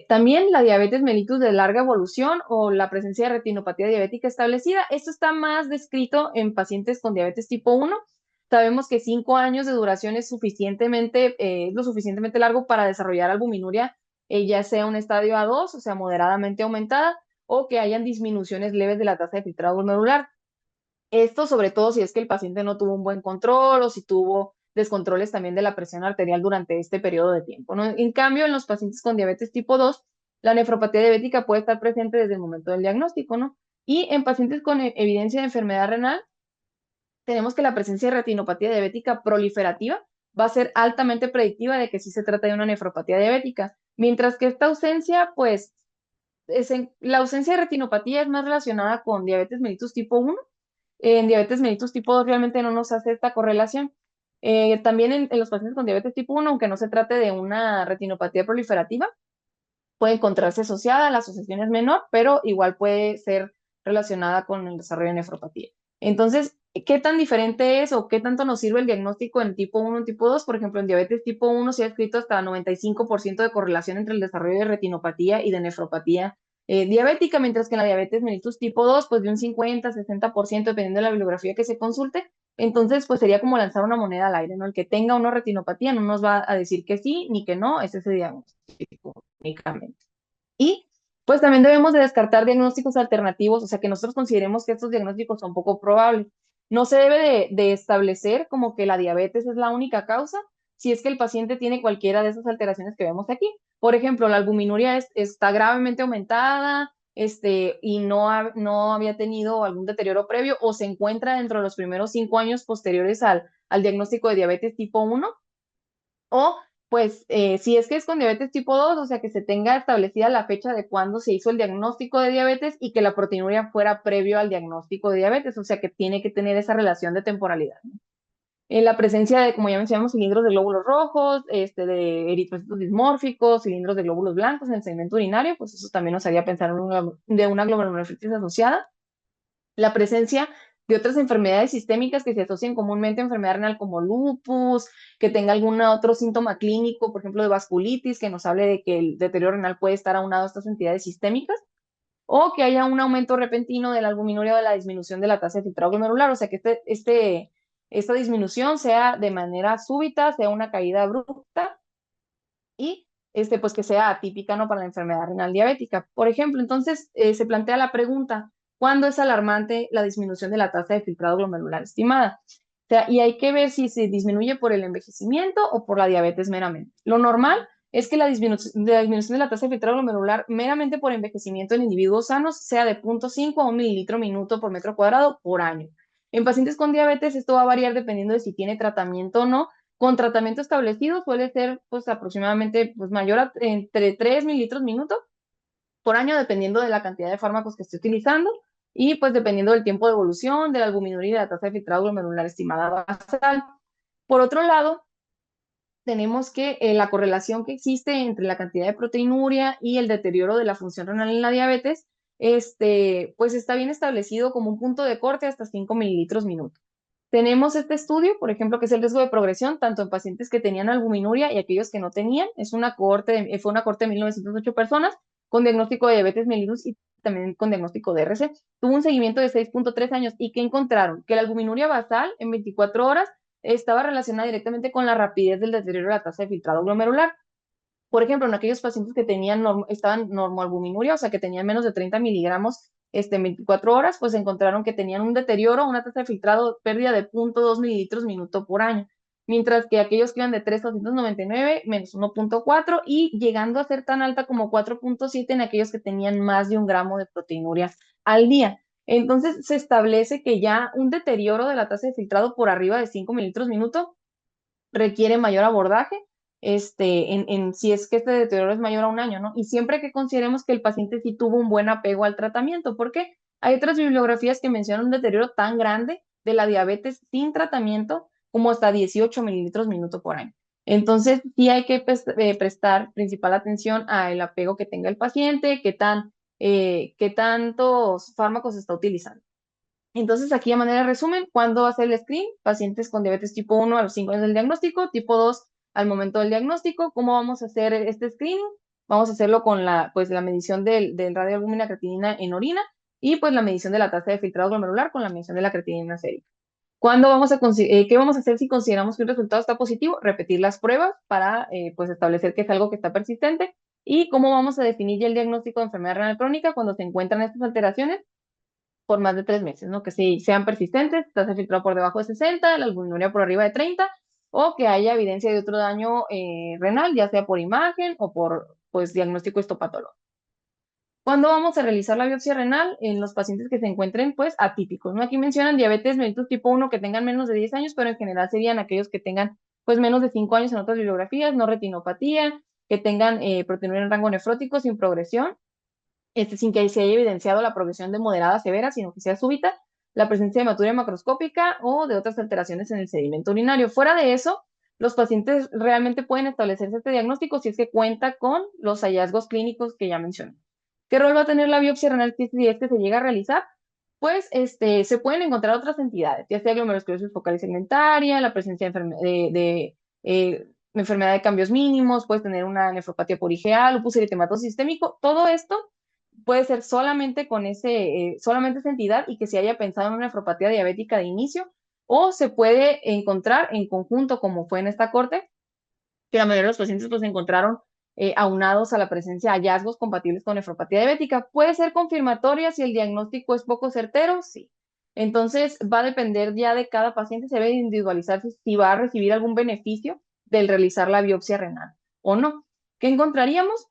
también la diabetes mellitus de larga evolución o la presencia de retinopatía diabética establecida, esto está más descrito en pacientes con diabetes tipo 1. Sabemos que 5 años de duración es lo suficientemente largo para desarrollar albuminuria, ya sea un estadio A2, o sea, moderadamente aumentada, o que hayan disminuciones leves de la tasa de filtrado glomerular. Esto sobre todo si es que el paciente no tuvo un buen control o si tuvo descontroles también de la presión arterial durante este periodo de tiempo, ¿no? En cambio, en los pacientes con diabetes tipo 2, la nefropatía diabética puede estar presente desde el momento del diagnóstico, ¿no? Y en pacientes con evidencia de enfermedad renal, tenemos que la presencia de retinopatía diabética proliferativa va a ser altamente predictiva de que sí se trata de una nefropatía diabética, mientras que esta ausencia, pues, la ausencia de retinopatía es más relacionada con diabetes mellitus tipo 1. En diabetes mellitus tipo 2 realmente no nos hace esta correlación. También en los pacientes con diabetes tipo 1, aunque no se trate de una retinopatía proliferativa, puede encontrarse asociada, la asociación es menor, pero igual puede ser relacionada con el desarrollo de nefropatía. Entonces, ¿qué tan diferente es o qué tanto nos sirve el diagnóstico en tipo 1 y tipo 2? Por ejemplo, en diabetes tipo 1 se ha escrito hasta 95% de correlación entre el desarrollo de retinopatía y de nefropatía diabética, mientras que en la diabetes mellitus tipo 2, pues de un 50-60%, dependiendo de la bibliografía que se consulte. Entonces, pues sería como lanzar una moneda al aire, ¿no? El que tenga una retinopatía no nos va a decir que sí ni que no, es ese diagnóstico únicamente. Y pues también debemos de descartar diagnósticos alternativos, o sea, que nosotros consideremos que estos diagnósticos son poco probables. No se debe de establecer como que la diabetes es la única causa si es que el paciente tiene cualquiera de esas alteraciones que vemos aquí. Por ejemplo, la albuminuria está gravemente aumentada, y no había tenido algún deterioro previo o se encuentra dentro de los primeros 5 años posteriores al diagnóstico de diabetes tipo 1, o pues si es que es con diabetes tipo 2, o sea, que se tenga establecida la fecha de cuándo se hizo el diagnóstico de diabetes y que la proteinuria fuera previo al diagnóstico de diabetes, o sea, que tiene que tener esa relación de temporalidad, ¿no? En la presencia de, como ya mencionamos, cilindros de glóbulos rojos, de eritrocitos dismórficos, cilindros de glóbulos blancos en el segmento urinario, pues eso también nos haría pensar en de una glomerulonefritis asociada. La presencia de otras enfermedades sistémicas que se asocian comúnmente a enfermedad renal como lupus, que tenga algún otro síntoma clínico, por ejemplo, de vasculitis, que nos hable de que el deterioro renal puede estar aunado a estas entidades sistémicas, o que haya un aumento repentino de la albuminuria o de la disminución de la tasa de filtrado glomerular, o sea, que esta disminución sea de manera súbita, sea una caída abrupta y pues que sea atípica, ¿no? Para la enfermedad renal diabética. Por ejemplo, entonces se plantea la pregunta, ¿cuándo es alarmante la disminución de la tasa de filtrado glomerular estimada? O sea, y hay que ver si se disminuye por el envejecimiento o por la diabetes meramente. Lo normal es que la disminución de la tasa de filtrado glomerular meramente por envejecimiento en individuos sanos sea de 0.5 a 1 mililitro minuto por metro cuadrado por año. En pacientes con diabetes esto va a variar dependiendo de si tiene tratamiento o no. Con tratamiento establecido suele ser pues aproximadamente pues, mayor entre 3 mililitros minuto por año, dependiendo de la cantidad de fármacos que esté utilizando y pues dependiendo del tiempo de evolución, de la albuminuria y de la tasa de filtrado glomerular estimada basal. Por otro lado, tenemos que la correlación que existe entre la cantidad de proteinuria y el deterioro de la función renal en la diabetes, pues está bien establecido como un punto de corte hasta 5 mililitros minuto. Tenemos este estudio, por ejemplo, que es el riesgo de progresión, tanto en pacientes que tenían albuminuria y aquellos que no tenían. Fue una cohorte de 1908 personas con diagnóstico de diabetes mellitus y también con diagnóstico de RC. Tuvo un seguimiento de 6.3 años y ¿qué encontraron? Que la albuminuria basal en 24 horas estaba relacionada directamente con la rapidez del deterioro de la tasa de filtrado glomerular. Por ejemplo, en aquellos pacientes que estaban normoalbuminuria, o sea, que tenían menos de 30 miligramos en 24 horas, pues encontraron que tenían un deterioro, una tasa de filtrado, pérdida de 0.2 mililitros minuto por año. Mientras que aquellos que iban de 3 a 299, menos 1.4 y llegando a ser tan alta como 4.7 en aquellos que tenían más de 1 gramo de proteinuria al día. Entonces se establece que ya un deterioro de la tasa de filtrado por arriba de 5 mililitros minuto requiere mayor abordaje, si es que este deterioro es mayor a 1 año, ¿no? Y siempre que consideremos que el paciente sí tuvo un buen apego al tratamiento, porque hay otras bibliografías que mencionan un deterioro tan grande de la diabetes sin tratamiento como hasta 18 mililitros minuto por año. Entonces, sí hay que prestar principal atención al apego que tenga el paciente, qué tantos fármacos está utilizando. Entonces, aquí a manera de resumen, ¿cuándo hacer el screen? Pacientes con diabetes tipo 1 a los 5 años del diagnóstico, tipo 2 al momento del diagnóstico. ¿Cómo vamos a hacer este screening? Vamos a hacerlo con la medición del radioalbúmina creatinina en orina y pues la medición de la tasa de filtrado glomerular con la medición de la creatinina sérica. ¿Qué vamos a hacer si consideramos que un resultado está positivo? Repetir las pruebas para pues establecer que es algo que está persistente. ¿Y cómo vamos a definir ya el diagnóstico de enfermedad renal crónica cuando se encuentran estas alteraciones? Por más de 3 meses, ¿no? Que sean persistentes, tasa de filtrado por debajo de 60, la albuminuria por arriba de 30, o que haya evidencia de otro daño renal, ya sea por imagen o por pues, diagnóstico histopatológico. ¿Cuándo vamos a realizar la biopsia renal? En los pacientes que se encuentren, pues, atípicos, ¿no? Aquí mencionan diabetes mellitus tipo 1 que tengan menos de 10 años, pero en general serían aquellos que tengan, pues, menos de 5 años en otras bibliografías, no retinopatía, que tengan proteinuria en rango nefrótico sin progresión, sin que se haya evidenciado la progresión de moderada a severa, sino que sea súbita, la presencia de hematuria macroscópica o de otras alteraciones en el sedimento urinario. Fuera de eso, los pacientes realmente pueden establecerse este diagnóstico si es que cuenta con los hallazgos clínicos que ya mencioné. ¿Qué rol va a tener la biopsia renal si es que se llega a realizar? Pues se pueden encontrar otras entidades, ya sea glomerulosclerosis focal y segmentaria, la presencia enfermedad de cambios mínimos, puedes tener una nefropatía por IgA, lupus eritematoso sistémico, todo esto puede ser solamente con solamente esa entidad y que se haya pensado en una nefropatía diabética de inicio, o se puede encontrar en conjunto, como fue en esta corte, que la mayoría de los pacientes pues encontraron aunados a la presencia de hallazgos compatibles con nefropatía diabética. ¿Puede ser confirmatoria si el diagnóstico es poco certero? Sí. Entonces va a depender ya de cada paciente, se debe individualizar si va a recibir algún beneficio del realizar la biopsia renal o no. ¿Qué encontraríamos?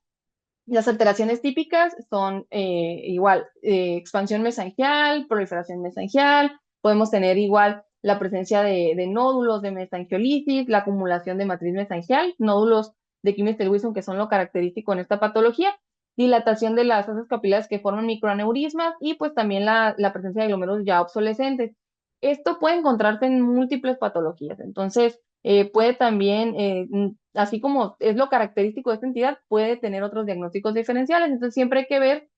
Las alteraciones típicas son igual expansión mesangial, proliferación mesangial, podemos tener igual la presencia de nódulos de mesangiolisis, la acumulación de matriz mesangial, nódulos de Kimmel-Wilson que son lo característico en esta patología, dilatación de las asas capilares que forman microaneurismas y pues también la presencia de glómerulos ya obsolescentes. Esto puede encontrarse en múltiples patologías, entonces puede también, así como es lo característico de esta entidad, puede tener otros diagnósticos diferenciales. Entonces siempre hay que ver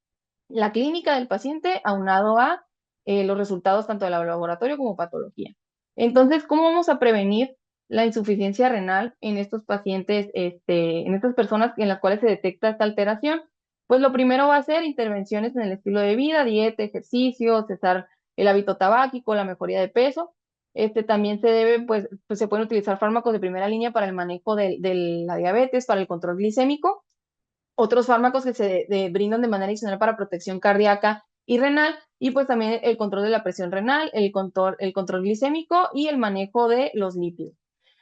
la clínica del paciente aunado a los resultados tanto del laboratorio como patología. Entonces, ¿cómo vamos a prevenir la insuficiencia renal en estos pacientes, en estas personas en las cuales se detecta esta alteración? Pues lo primero va a ser intervenciones en el estilo de vida, dieta, ejercicio, cesar el hábito tabáquico, la mejoría de peso. También se debe, pues se pueden utilizar fármacos de primera línea para el manejo de la diabetes, para el control glicémico, otros fármacos que se brindan de manera adicional para protección cardíaca y renal, y pues también el control de la presión renal, el control glicémico y el manejo de los lípidos.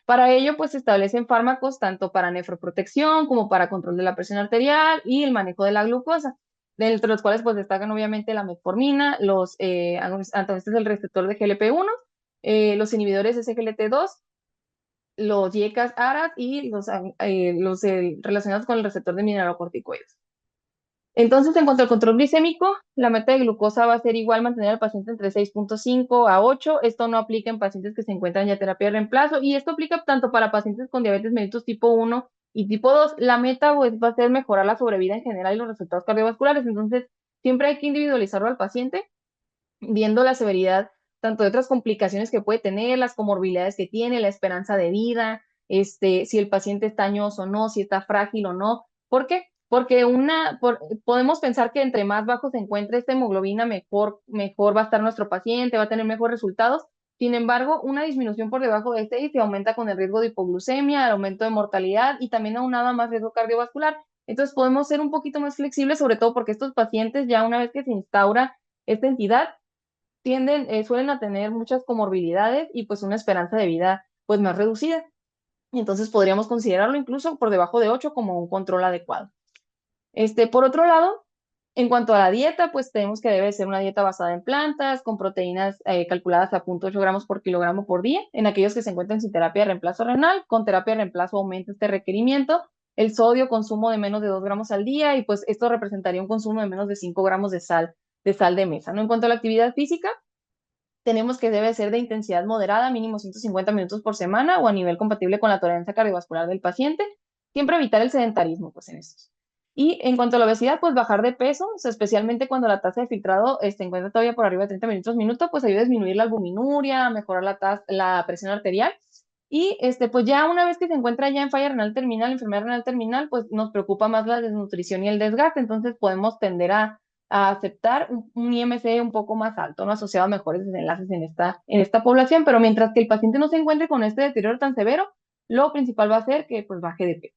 Para ello, pues se establecen fármacos tanto para nefroprotección como para control de la presión arterial y el manejo de la glucosa, entre los cuales pues destacan obviamente la metformina, los antagonistas del receptor de GLP-1, los inhibidores de SGLT2, los YECAS, ARAS y los relacionados con el receptor de mineralocorticoides. Entonces, en cuanto al control glicémico, la meta de glucosa va a ser igual mantener al paciente entre 6.5 a 8. Esto no aplica en pacientes que se encuentran ya en terapia de reemplazo y esto aplica tanto para pacientes con diabetes mellitus tipo 1 y tipo 2. La meta pues, va a ser mejorar la sobrevida en general y los resultados cardiovasculares. Entonces, siempre hay que individualizarlo al paciente viendo la severidad tanto de otras complicaciones que puede tener, las comorbilidades que tiene, la esperanza de vida, si el paciente está añoso o no, si está frágil o no. ¿Por qué? Porque podemos pensar que entre más bajo se encuentre esta hemoglobina, mejor va a estar nuestro paciente, va a tener mejores resultados. Sin embargo, una disminución por debajo de 6 se aumenta con el riesgo de hipoglucemia, el aumento de mortalidad y también aunado más riesgo cardiovascular. Entonces podemos ser un poquito más flexibles, sobre todo porque estos pacientes ya una vez que se instaura esta entidad, suelen a tener muchas comorbilidades y pues una esperanza de vida pues más reducida. Entonces podríamos considerarlo incluso por debajo de 8 como un control adecuado. Por otro lado, en cuanto a la dieta, pues tenemos que debe ser una dieta basada en plantas, con proteínas calculadas a 0.8 gramos por kilogramo por día. En aquellos que se encuentran sin terapia de reemplazo renal, con terapia de reemplazo aumenta este requerimiento. El sodio, consumo de menos de 2 gramos al día, y pues esto representaría un consumo de menos de 5 gramos de sal de mesa, ¿no? En cuanto a la actividad física, tenemos que debe ser de intensidad moderada, mínimo 150 minutos por semana o a nivel compatible con la tolerancia cardiovascular del paciente. Siempre evitar el sedentarismo, pues en estos. Y en cuanto a la obesidad, pues bajar de peso, o sea, especialmente cuando la tasa de filtrado se encuentra todavía por arriba de 30 minutos minuto, pues ayuda a disminuir la albuminuria, mejorar la presión arterial. Y pues ya una vez que se encuentra ya en falla renal terminal, enfermedad renal terminal, pues nos preocupa más la desnutrición y el desgaste, entonces podemos tender a aceptar un IMC un poco más alto, ¿no? Asociado a mejores desenlaces en esta población, pero mientras que el paciente no se encuentre con este deterioro tan severo, lo principal va a ser que pues baje de peso.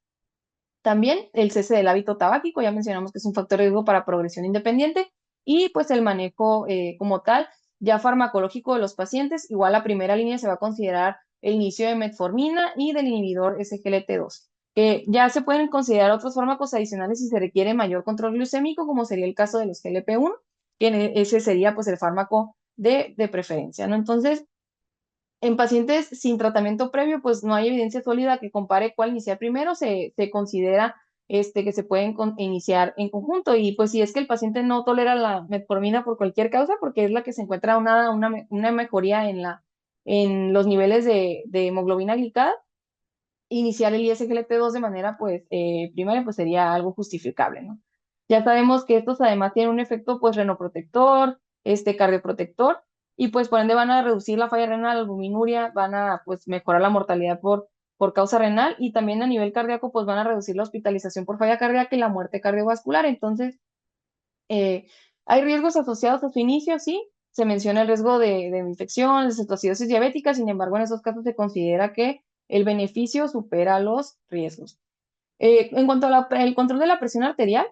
También el cese del hábito tabáquico, ya mencionamos que es un factor de riesgo para progresión independiente, y pues el manejo como tal, ya farmacológico de los pacientes, igual la primera línea se va a considerar el inicio de metformina y del inhibidor SGLT2, que ya se pueden considerar otros fármacos adicionales si se requiere mayor control glucémico, como sería el caso de los GLP-1, ese sería pues el fármaco de preferencia, ¿no? Entonces, en pacientes sin tratamiento previo, pues no hay evidencia sólida que compare cuál iniciar primero, se considera que se pueden iniciar en conjunto. Y pues si es que el paciente no tolera la metformina por cualquier causa, porque es la que se encuentra una mejoría en los niveles de hemoglobina glicada, iniciar el ISGLT2 de manera pues primaria pues sería algo justificable, ¿no? Ya sabemos que estos además tienen un efecto pues renoprotector, cardioprotector, y pues por ende van a reducir la falla renal, la albuminuria, van a pues mejorar la mortalidad por causa renal, y también a nivel cardíaco pues van a reducir la hospitalización por falla cardíaca y la muerte cardiovascular. Entonces, eh, hay riesgos asociados a su inicio, sí. Se menciona el riesgo de infección, de cetoacidosis diabética. Sin embargo, en esos casos se considera que el beneficio supera los riesgos. En cuanto al control de la presión arterial,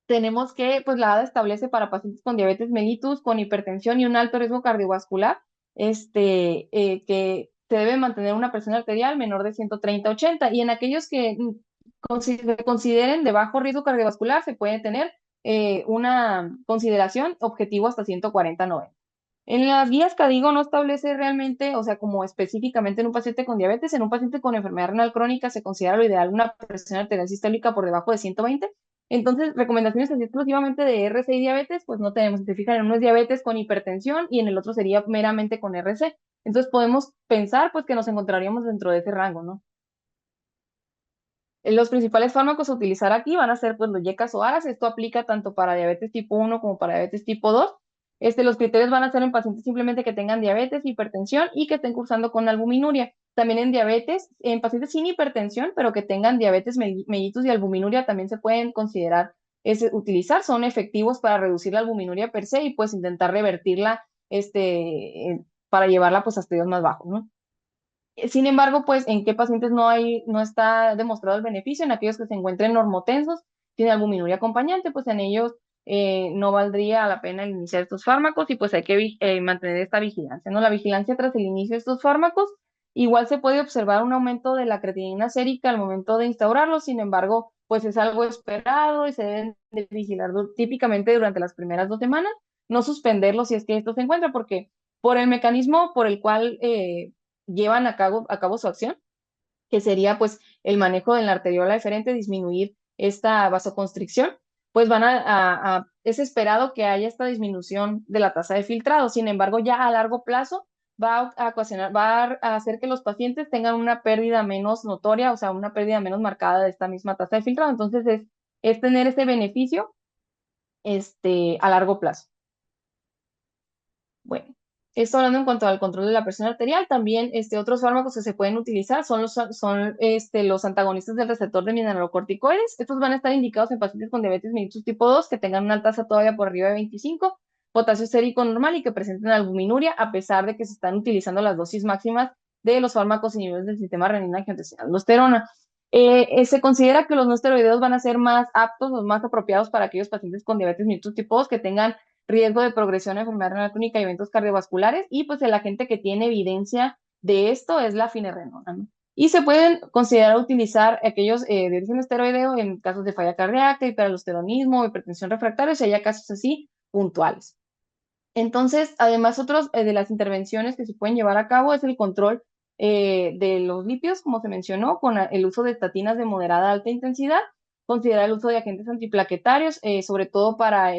tenemos que, pues la ADA establece para pacientes con diabetes mellitus, con hipertensión y un alto riesgo cardiovascular, que se debe mantener una presión arterial menor de 130/80, y en aquellos que se consideren de bajo riesgo cardiovascular se puede tener una consideración objetivo hasta 140/90. En las guías que digo no establece realmente, o sea, como específicamente en un paciente con diabetes. En un paciente con enfermedad renal crónica se considera lo ideal una presión arterial sistólica por debajo de 120. Entonces, recomendaciones así exclusivamente de RC y diabetes, pues no tenemos. Si se fijan, en uno es diabetes con hipertensión y en el otro sería meramente con RC. Entonces, podemos pensar pues que nos encontraríamos dentro de ese rango, ¿no? Los principales fármacos a utilizar aquí van a ser pues los YECAS o ARAS. Esto aplica tanto para diabetes tipo 1 como para diabetes tipo 2. Los criterios van a ser en pacientes simplemente que tengan diabetes, hipertensión y que estén cursando con albuminuria. También en diabetes, en pacientes sin hipertensión, pero que tengan diabetes mellitus y albuminuria, también se pueden considerar utilizar. Son efectivos para reducir la albuminuria per se y pues intentar revertirla para llevarla pues a estadios más bajos, ¿no? Sin embargo, pues, ¿en qué pacientes no está demostrado el beneficio? En aquellos que se encuentren normotensos, tiene albuminuria acompañante, pues en ellos no valdría la pena iniciar estos fármacos, y pues hay que mantener esta vigilancia, ¿no? La vigilancia tras el inicio de estos fármacos, igual se puede observar un aumento de la creatinina sérica al momento de instaurarlos. Sin embargo, pues es algo esperado y se deben de vigilar típicamente durante las primeras 2 semanas, no suspenderlos si es que esto se encuentra, porque por el mecanismo por el cual llevan a cabo su acción, que sería pues el manejo de la arteriola deferente, disminuir esta vasoconstricción, pues es esperado que haya esta disminución de la tasa de filtrado. Sin embargo, ya a largo plazo va a hacer que los pacientes tengan una pérdida menos notoria, o sea, una pérdida menos marcada de esta misma tasa de filtrado. Entonces, es tener ese beneficio a largo plazo. Bueno, esto hablando en cuanto al control de la presión arterial. También otros fármacos que se pueden utilizar son los antagonistas del receptor de mineralocorticoides. Estos van a estar indicados en pacientes con diabetes mellitus tipo 2 que tengan una tasa todavía por arriba de 25, potasio sérico normal y que presenten albuminuria, a pesar de que se están utilizando las dosis máximas de los fármacos inhibidores del sistema renina-angiotensina-aldosterona. Se considera que los no esteroideos van a ser más aptos o más apropiados para aquellos pacientes con diabetes mellitus tipo 2 que tengan riesgo de progresión a enfermedad renal crónica y eventos cardiovasculares, y pues el agente que tiene evidencia de esto es la finerenona, ¿no? Y se pueden considerar utilizar aquellos de origen esteroideo en casos de falla cardíaca, hiperaldosteronismo, hipertensión refractaria, si haya casos así puntuales. Entonces, además, otros de las intervenciones que se pueden llevar a cabo es el control de los lípidos, como se mencionó, con el uso de estatinas de moderada a alta intensidad, considerar el uso de agentes antiplaquetarios, sobre todo para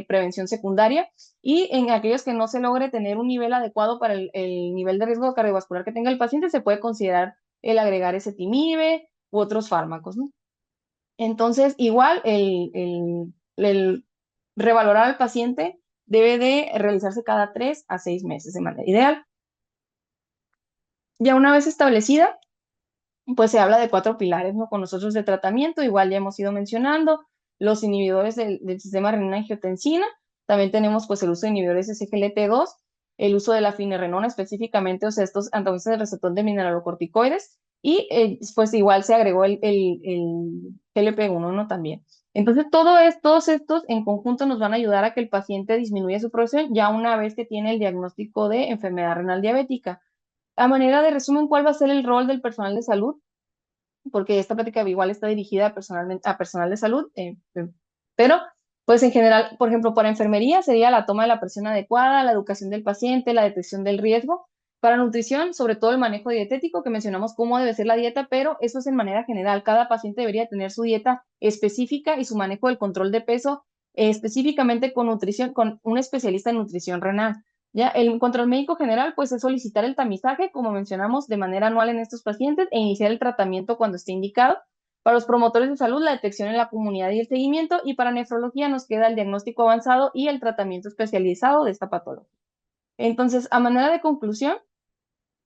prevención secundaria, y en aquellos que no se logre tener un nivel adecuado para el nivel de riesgo cardiovascular que tenga el paciente, se puede considerar el agregar ezetimibe u otros fármacos, ¿no? Entonces, igual, el revalorar al paciente debe de realizarse cada 3 a 6 meses de manera ideal. Ya una vez establecida, pues se habla de 4 pilares, ¿no? Con nosotros de tratamiento, igual ya hemos ido mencionando los inhibidores del sistema renina-angiotensina. También tenemos pues el uso de inhibidores de SGLT2, el uso de la finerenona específicamente, o sea, estos antagonistas del receptor de mineralocorticoides, y pues igual se agregó el GLP-1, ¿no? También. Entonces, todos estos en conjunto nos van a ayudar a que el paciente disminuya su progresión ya una vez que tiene el diagnóstico de enfermedad renal diabética. a manera de resumen, ¿cuál va a ser el rol del personal de salud? Porque esta plática igual está dirigida a personal de salud, pero pues en general, por ejemplo, para enfermería sería la toma de la presión adecuada, la educación del paciente, la detección del riesgo. Para nutrición, sobre todo el manejo dietético, que mencionamos cómo debe ser la dieta, pero eso es en manera general. Cada paciente debería tener su dieta específica y su manejo del control de peso específicamente con nutrición, con un especialista en nutrición renal. Ya, el control médico general, pues es solicitar el tamizaje, como mencionamos, de manera anual en estos pacientes e iniciar el tratamiento cuando esté indicado. Para los promotores de salud, la detección en la comunidad y el seguimiento. Y para nefrología nos queda el diagnóstico avanzado y el tratamiento especializado de esta patología. Entonces, a manera de conclusión,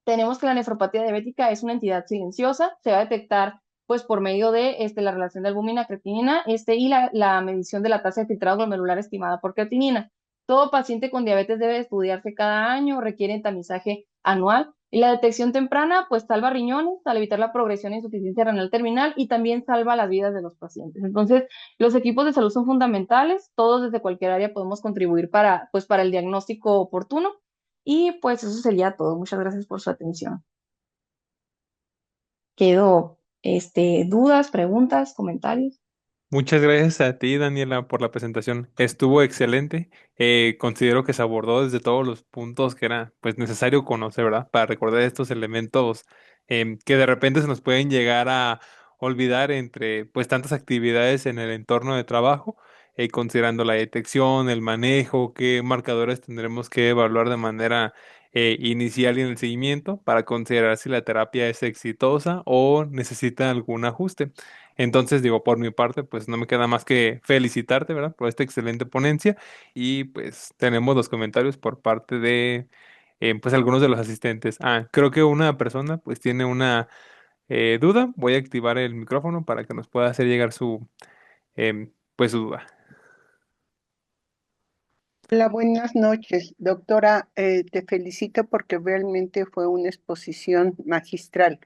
tenemos que la nefropatía diabética es una entidad silenciosa, se va a detectar pues por medio de la relación de albúmina-creatinina y la medición de la tasa de filtrado glomerular estimada por creatinina. Todo paciente con diabetes debe estudiarse cada año, requiere tamizaje anual y la detección temprana pues salva riñones al evitar la progresión e insuficiencia renal terminal y también salva las vidas de los pacientes. Entonces, los equipos de salud son fundamentales, todos desde cualquier área podemos contribuir para el diagnóstico oportuno y pues eso sería todo. Muchas gracias por su atención. Quedo, dudas, preguntas, comentarios. Muchas gracias a ti, Daniela, por la presentación. Estuvo excelente. Considero que se abordó desde todos los puntos que era pues necesario conocer, ¿verdad? Para recordar estos elementos que de repente se nos pueden llegar a olvidar entre pues tantas actividades en el entorno de trabajo, considerando la detección, el manejo, qué marcadores tendremos que evaluar de manera inicial y en el seguimiento para considerar si la terapia es exitosa o necesita algún ajuste. Entonces, digo, por mi parte, pues no me queda más que felicitarte, ¿verdad? Por esta excelente ponencia y pues tenemos los comentarios por parte de, pues algunos de los asistentes. Creo que una persona pues tiene una duda. Voy a activar el micrófono para que nos pueda hacer llegar pues su duda. Hola, buenas noches, doctora. Te felicito porque realmente fue una exposición magistral.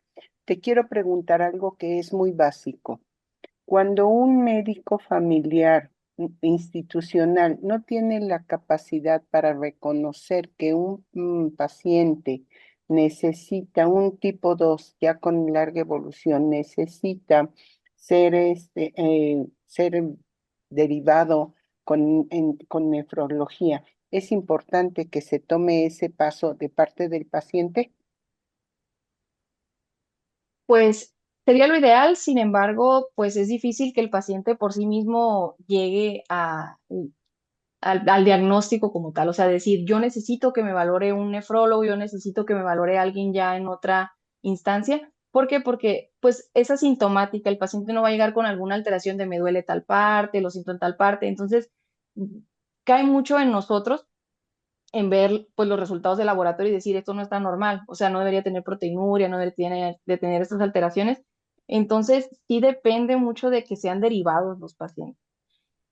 Te quiero preguntar algo que es muy básico. Cuando un médico familiar institucional no tiene la capacidad para reconocer que un paciente necesita un tipo 2 ya con larga evolución, necesita ser derivado con nefrología, es importante que se tome ese paso de parte del paciente. Pues sería lo ideal, sin embargo, pues es difícil que el paciente por sí mismo llegue al diagnóstico como tal. O sea, decir, yo necesito que me valore un nefrólogo, yo necesito que me valore alguien ya en otra instancia. ¿Por qué? Porque pues es asintomática, el paciente no va a llegar con alguna alteración de me duele tal parte, lo siento en tal parte. Entonces, cae mucho en nosotros en ver pues los resultados del laboratorio y decir esto no está normal, o sea, no debería tener proteinuria, no debería de tener estas alteraciones. Entonces, sí depende mucho de que sean derivados los pacientes.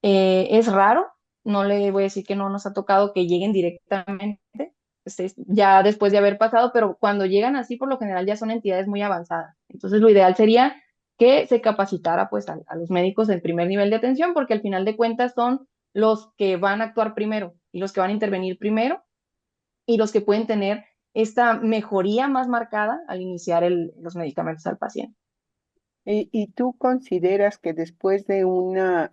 Es raro, no le voy a decir que no nos ha tocado que lleguen directamente, ya después de haber pasado, pero cuando llegan así, por lo general ya son entidades muy avanzadas. Entonces, lo ideal sería que se capacitara pues a los médicos del primer nivel de atención, porque al final de cuentas son los que van a actuar primero y los que van a intervenir primero y los que pueden tener esta mejoría más marcada al iniciar los medicamentos al paciente. ¿Y tú consideras que después de una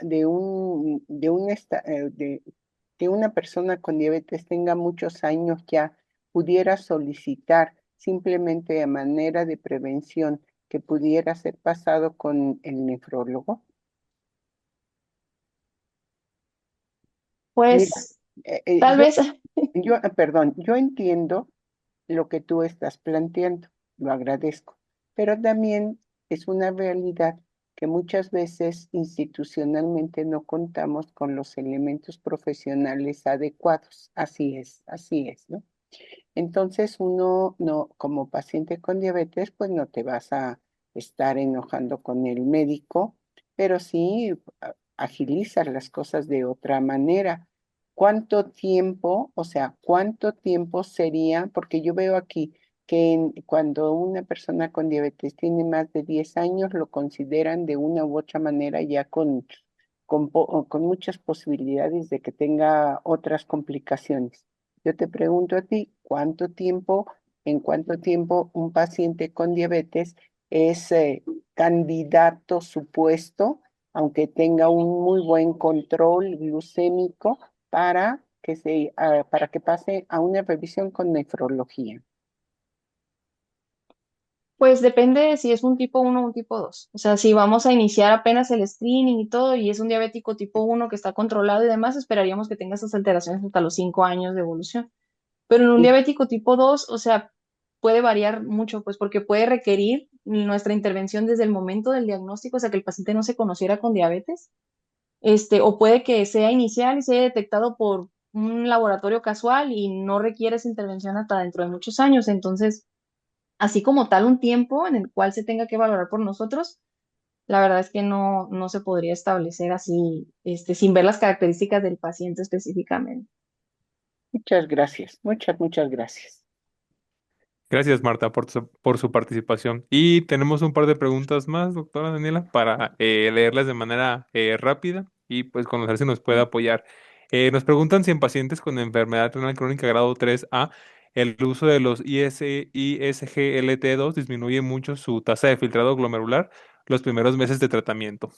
persona con diabetes tenga muchos años ya pudiera solicitar simplemente de manera de prevención que pudiera ser pasado con el nefrólogo? Mira, Pues tal yo, vez. perdón, yo entiendo lo que tú estás planteando, lo agradezco, pero también es una realidad que muchas veces institucionalmente no contamos con los elementos profesionales adecuados. Así es, ¿no? Entonces uno no, como paciente con diabetes, pues no te vas a estar enojando con el médico, pero sí agilizar las cosas de otra manera. ¿Cuánto tiempo, o sea, cuánto tiempo sería? Porque yo veo aquí que cuando una persona con diabetes tiene más de 10 años, lo consideran de una u otra manera ya con muchas posibilidades de que tenga otras complicaciones. Yo te pregunto a ti, ¿cuánto tiempo en cuánto tiempo un paciente con diabetes es candidato supuesto, aunque tenga un muy buen control glucémico, para que pase a una revisión con nefrología. Pues depende de si es un tipo uno o un tipo 2. O sea, si vamos a iniciar apenas el screening y todo, y es un diabético tipo uno que está controlado y demás, esperaríamos que tenga esas alteraciones hasta los 5 años de evolución. Pero en un Y diabético tipo 2, o sea, puede variar mucho, pues porque puede requerir nuestra intervención desde el momento del diagnóstico, o sea, que el paciente no se conociera con diabetes, o puede que sea inicial y sea detectado por un laboratorio casual y no requiere esa intervención hasta dentro de muchos años. Entonces, así como tal un tiempo en el cual se tenga que valorar por nosotros, la verdad es que no se podría establecer así, sin ver las características del paciente específicamente. muchas gracias, muchas gracias. Gracias, Marta, por su participación. Y tenemos un par de preguntas más, doctora Daniela, para leerlas de manera rápida y pues conocer si nos puede apoyar. Nos preguntan si en pacientes con enfermedad renal crónica grado 3A el uso de los ISGLT2 disminuye mucho su tasa de filtrado glomerular los primeros meses de tratamiento.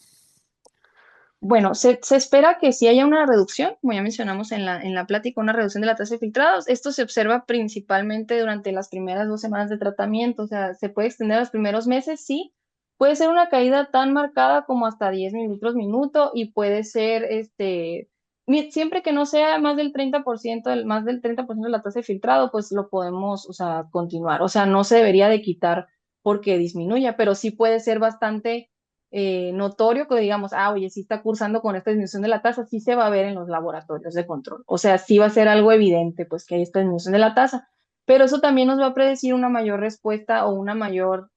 Bueno, se espera que sí haya una reducción, como ya mencionamos en la plática, una reducción de la tasa de filtrados. Esto se observa principalmente durante las primeras 2 semanas de tratamiento, o sea, se puede extender a los primeros meses, sí. Puede ser una caída tan marcada como hasta 10 mililitros minuto y puede ser, siempre que no sea más del 30%, más del 30% de la tasa de filtrado, pues lo podemos, o sea, continuar. O sea, no se debería de quitar porque disminuya, pero sí puede ser bastante notorio que digamos, oye, si está cursando con esta disminución de la tasa, sí se va a ver en los laboratorios de control. O sea, sí va a ser algo evidente, pues, que hay esta disminución de la tasa. Pero eso también nos va a predecir una mayor respuesta o una mayor,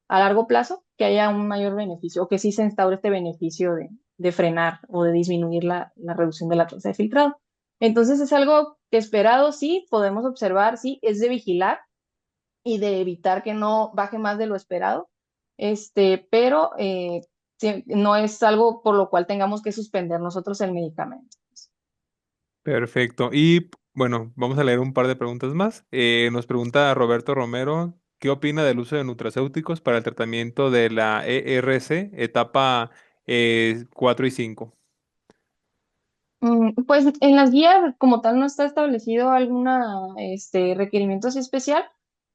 a largo plazo, que haya un mayor beneficio o que sí se instaure este beneficio de frenar o de disminuir la reducción de la tasa de filtrado. Entonces es algo que esperado, sí, podemos observar, sí, es de vigilar y de evitar que no baje más de lo esperado, pero sí, no es algo por lo cual tengamos que suspender nosotros el medicamento. Perfecto. Y bueno, vamos a leer un par de preguntas más. Nos pregunta Roberto Romero, ¿qué opina del uso de nutracéuticos para el tratamiento de la ERC, etapa 4 y 5? Pues en las guías como tal no está establecido alguna requerimiento así especial,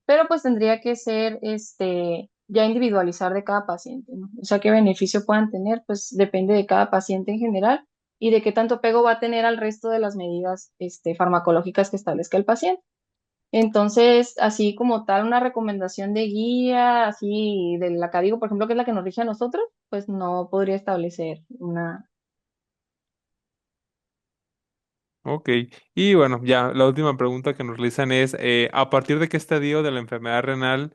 pero pues tendría que ser ya individualizar de cada paciente, ¿no? O sea, qué beneficio puedan tener, pues depende de cada paciente en general y de qué tanto apego va a tener al resto de las medidas farmacológicas que establezca el paciente. Entonces, así como tal, una recomendación de guía, así de la CADIGO, por ejemplo, que es la que nos rige a nosotros, pues no podría establecer una. Ok. Y bueno, ya la última pregunta que nos realizan es, ¿a partir de qué estadio de la enfermedad renal,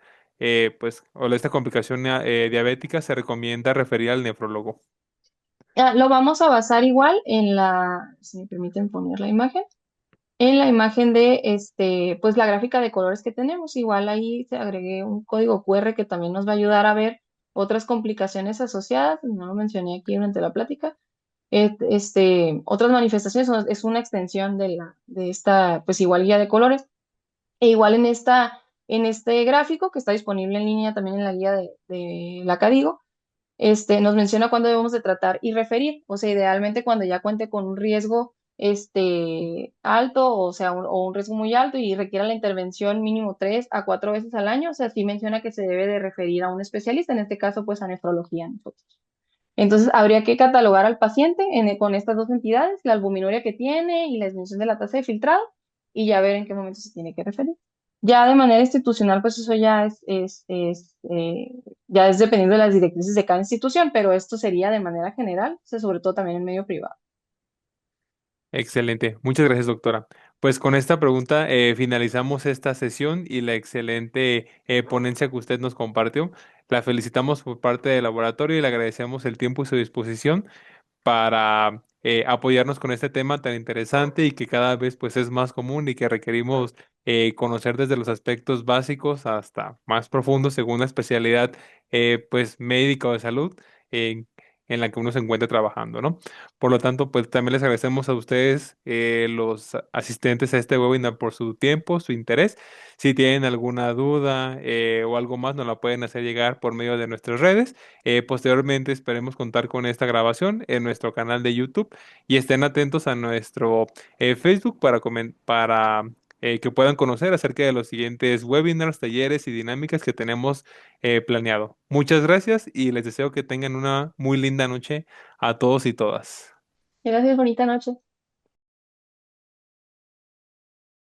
pues, o de esta complicación diabética se recomienda referir al nefrólogo? Lo vamos a basar igual si me permiten poner la imagen, en la imagen de pues la gráfica de colores que tenemos. Igual ahí se agregué un código QR que también nos va a ayudar a ver otras complicaciones asociadas, no lo mencioné aquí durante la plática. Otras manifestaciones es una extensión de esta, pues igual guía de colores. E igual en este gráfico que está disponible en línea también en la guía de la CADIGO, nos menciona cuándo debemos de tratar y referir, o sea, idealmente cuando ya cuente con un riesgo alto, o sea, o un riesgo muy alto y requiera la intervención mínimo 3 a 4 veces al año, o sea, sí menciona que se debe de referir a un especialista, en este caso, pues a nefrología nosotros. Entonces, habría que catalogar al paciente con estas dos entidades, la albuminuria que tiene y la disminución de la tasa de filtrado, y ya ver en qué momento se tiene que referir. Ya de manera institucional, pues eso ya es dependiendo de las directrices de cada institución, pero esto sería de manera general, o sea, sobre todo también en medio privado. Excelente. Muchas gracias, doctora. Pues con esta pregunta finalizamos esta sesión y la excelente ponencia que usted nos compartió. La felicitamos por parte del laboratorio y le agradecemos el tiempo y su disposición para apoyarnos con este tema tan interesante y que cada vez pues es más común y que requerimos conocer desde los aspectos básicos hasta más profundos según la especialidad pues médica o de salud. en la que uno se encuentre trabajando, ¿no? Por lo tanto, pues también les agradecemos a ustedes, los asistentes a este webinar, por su tiempo, su interés. Si tienen alguna duda o algo más, nos la pueden hacer llegar por medio de nuestras redes. Posteriormente esperemos contar con esta grabación en nuestro canal de YouTube y estén atentos a nuestro Facebook para que puedan conocer acerca de los siguientes webinars, talleres y dinámicas que tenemos planeado. Muchas gracias y les deseo que tengan una muy linda noche a todos y todas. Gracias, bonita noche.